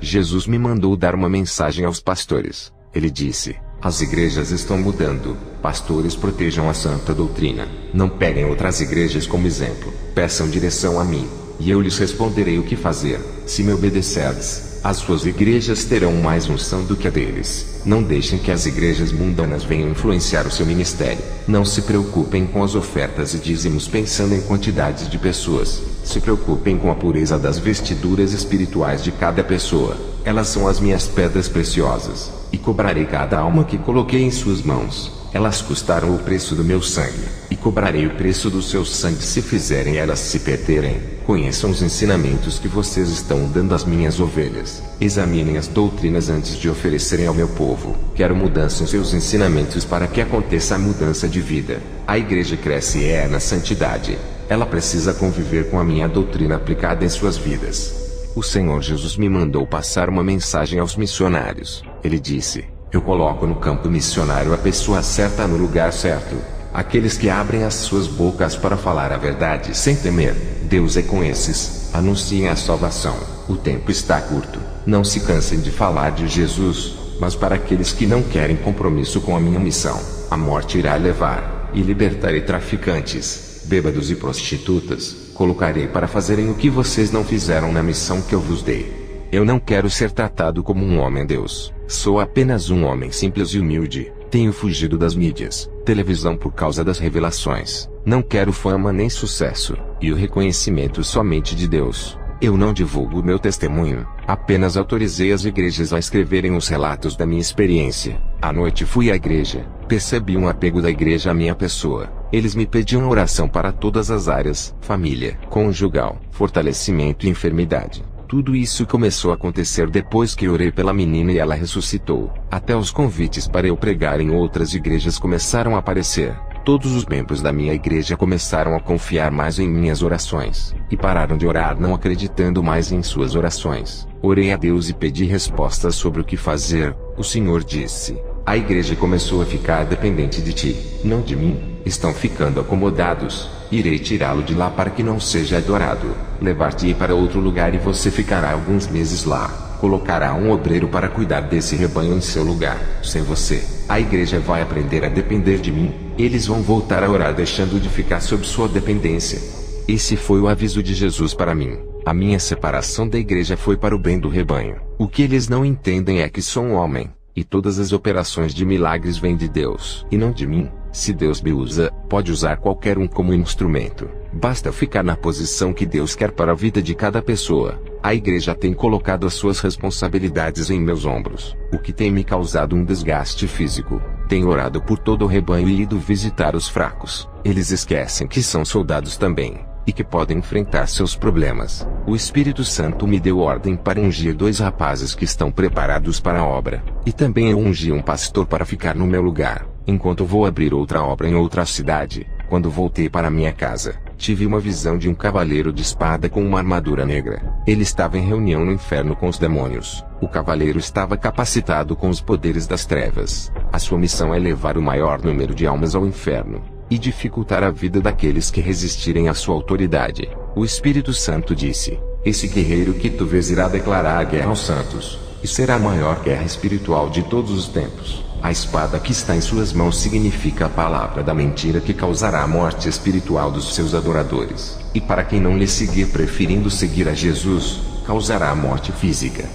Jesus me mandou dar uma mensagem aos pastores. Ele disse: as igrejas estão mudando. Pastores, protejam a santa doutrina. Não peguem outras igrejas como exemplo. Peçam direção a mim, e eu lhes responderei o que fazer. Se me obedecerdes, as suas igrejas terão mais unção do que a deles. Não deixem que as igrejas mundanas venham influenciar o seu ministério. Não se preocupem com as ofertas e dízimos pensando em quantidades de pessoas. Se preocupem com a pureza das vestiduras espirituais de cada pessoa. Elas são as minhas pedras preciosas, e cobrarei cada alma que coloquei em suas mãos. Elas custaram o preço do meu sangue, e cobrarei o preço do seu sangue se fizerem elas se perderem. Conheçam os ensinamentos que vocês estão dando às minhas ovelhas. Examinem as doutrinas antes de oferecerem ao meu povo. Quero mudança em seus ensinamentos para que aconteça a mudança de vida. A igreja cresce na santidade. Ela precisa conviver com a minha doutrina aplicada em suas vidas. O Senhor Jesus me mandou passar uma mensagem aos missionários. Ele disse: eu coloco no campo missionário a pessoa certa no lugar certo. Aqueles que abrem as suas bocas para falar a verdade sem temer. Deus é com esses. Anunciem a salvação. O tempo está curto. Não se cansem de falar de Jesus. Mas para aqueles que não querem compromisso com a minha missão, a morte irá levar, e libertarei traficantes, bêbados e prostitutas. Colocarei para fazerem o que vocês não fizeram na missão que eu vos dei. Eu não quero ser tratado como um homem-deus. Sou apenas um homem simples e humilde. Tenho fugido das mídias, televisão por causa das revelações. Não quero fama nem sucesso, e o reconhecimento somente de Deus. Eu não divulgo meu testemunho, apenas autorizei as igrejas a escreverem os relatos da minha experiência. À noite fui à igreja, percebi um apego da igreja à minha pessoa. Eles me pediam oração para todas as áreas: família, conjugal, fortalecimento e enfermidade. Tudo isso começou a acontecer depois que orei pela menina e ela ressuscitou. Até os convites para eu pregar em outras igrejas começaram a aparecer. Todos os membros da minha igreja começaram a confiar mais em minhas orações, e pararam de orar não acreditando mais em suas orações. Orei a Deus e pedi respostas sobre o que fazer. O Senhor disse: a igreja começou a ficar dependente de ti, não de mim. Estão ficando acomodados. Irei tirá-lo de lá para que não seja adorado. Levar-te-ei para outro lugar e você ficará alguns meses lá. colocará um obreiro para cuidar desse rebanho em seu lugar. Sem você, a igreja vai aprender a depender de mim. Eles vão voltar a orar deixando de ficar sob sua dependência. Esse foi o aviso de Jesus para mim. A minha separação da igreja foi para o bem do rebanho. O que eles não entendem é que sou um homem, e todas as operações de milagres vêm de Deus, e não de mim. Se Deus me usa, pode usar qualquer um como instrumento. Basta ficar na posição que Deus quer para a vida de cada pessoa. A igreja tem colocado as suas responsabilidades em meus ombros, o que tem me causado um desgaste físico. Tenho orado por todo o rebanho e ido visitar os fracos. Eles esquecem que são soldados também, e que podem enfrentar seus problemas. O Espírito Santo me deu ordem para ungir 2 rapazes que estão preparados para a obra, e também eu ungi um pastor para ficar no meu lugar, enquanto vou abrir outra obra em outra cidade. Quando voltei para minha casa, tive uma visão de um cavaleiro de espada com uma armadura negra. Ele estava em reunião no inferno com os demônios. O cavaleiro estava capacitado com os poderes das trevas. A sua missão é levar o maior número de almas ao inferno e dificultar a vida daqueles que resistirem à sua autoridade. O Espírito Santo disse: esse guerreiro que tu vês irá declarar a guerra aos santos, e será a maior guerra espiritual de todos os tempos. A espada que está em suas mãos significa a palavra da mentira que causará a morte espiritual dos seus adoradores. E para quem não lhe seguir preferindo seguir a Jesus, causará a morte física.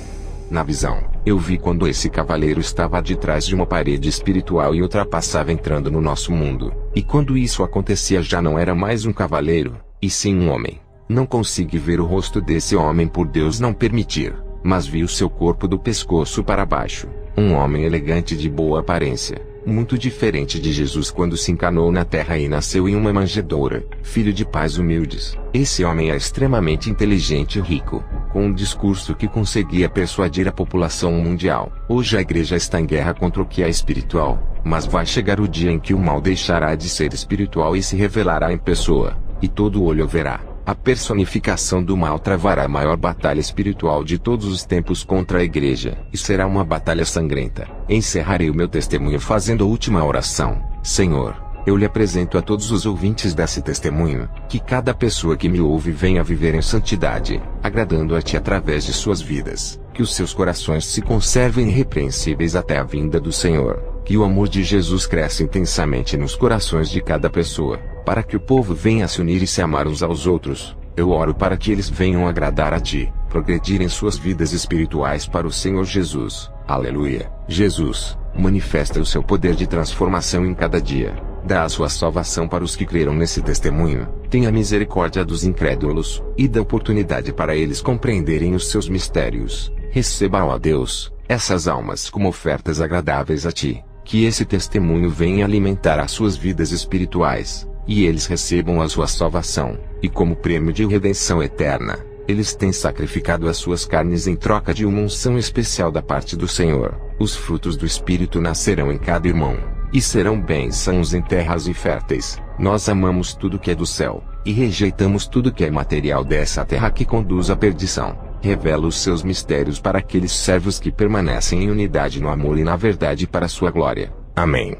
Na visão, eu vi quando esse cavaleiro estava de trás de uma parede espiritual e ultrapassava entrando no nosso mundo. E quando isso acontecia já não era mais um cavaleiro, e sim um homem. Não consegui ver o rosto desse homem por Deus não permitir, mas vi o seu corpo do pescoço para baixo. Um homem elegante de boa aparência, muito diferente de Jesus quando se encarnou na terra e nasceu em uma manjedoura, filho de pais humildes. Esse homem é extremamente inteligente e rico, com um discurso que conseguia persuadir a população mundial. Hoje a igreja está em guerra contra o que é espiritual, mas vai chegar o dia em que o mal deixará de ser espiritual e se revelará em pessoa, e todo olho o verá. A personificação do mal travará a maior batalha espiritual de todos os tempos contra a igreja, e será uma batalha sangrenta. Encerrarei o meu testemunho fazendo a última oração. Senhor, eu lhe apresento a todos os ouvintes desse testemunho, que cada pessoa que me ouve venha viver em santidade, agradando a Ti através de suas vidas, que os seus corações se conservem irrepreensíveis até a vinda do Senhor, que o amor de Jesus cresça intensamente nos corações de cada pessoa, para que o povo venha a se unir e se amar uns aos outros. Eu oro para que eles venham agradar a Ti, progredir em suas vidas espirituais para o Senhor Jesus. Aleluia. Jesus, manifesta o seu poder de transformação em cada dia. Dá a sua salvação para os que creram nesse testemunho. Tenha misericórdia dos incrédulos, e dá oportunidade para eles compreenderem os seus mistérios. Receba, ó Deus, essas almas como ofertas agradáveis a Ti. Que esse testemunho venha alimentar as suas vidas espirituais, e eles recebam a sua salvação, e como prêmio de redenção eterna, eles têm sacrificado as suas carnes em troca de uma unção especial da parte do Senhor. Os frutos do Espírito nascerão em cada irmão, e serão bênçãos em terras inférteis. Nós amamos tudo que é do céu, e rejeitamos tudo que é material dessa terra que conduz à perdição. Revela os seus mistérios para aqueles servos que permanecem em unidade no amor e na verdade para a sua glória. Amém.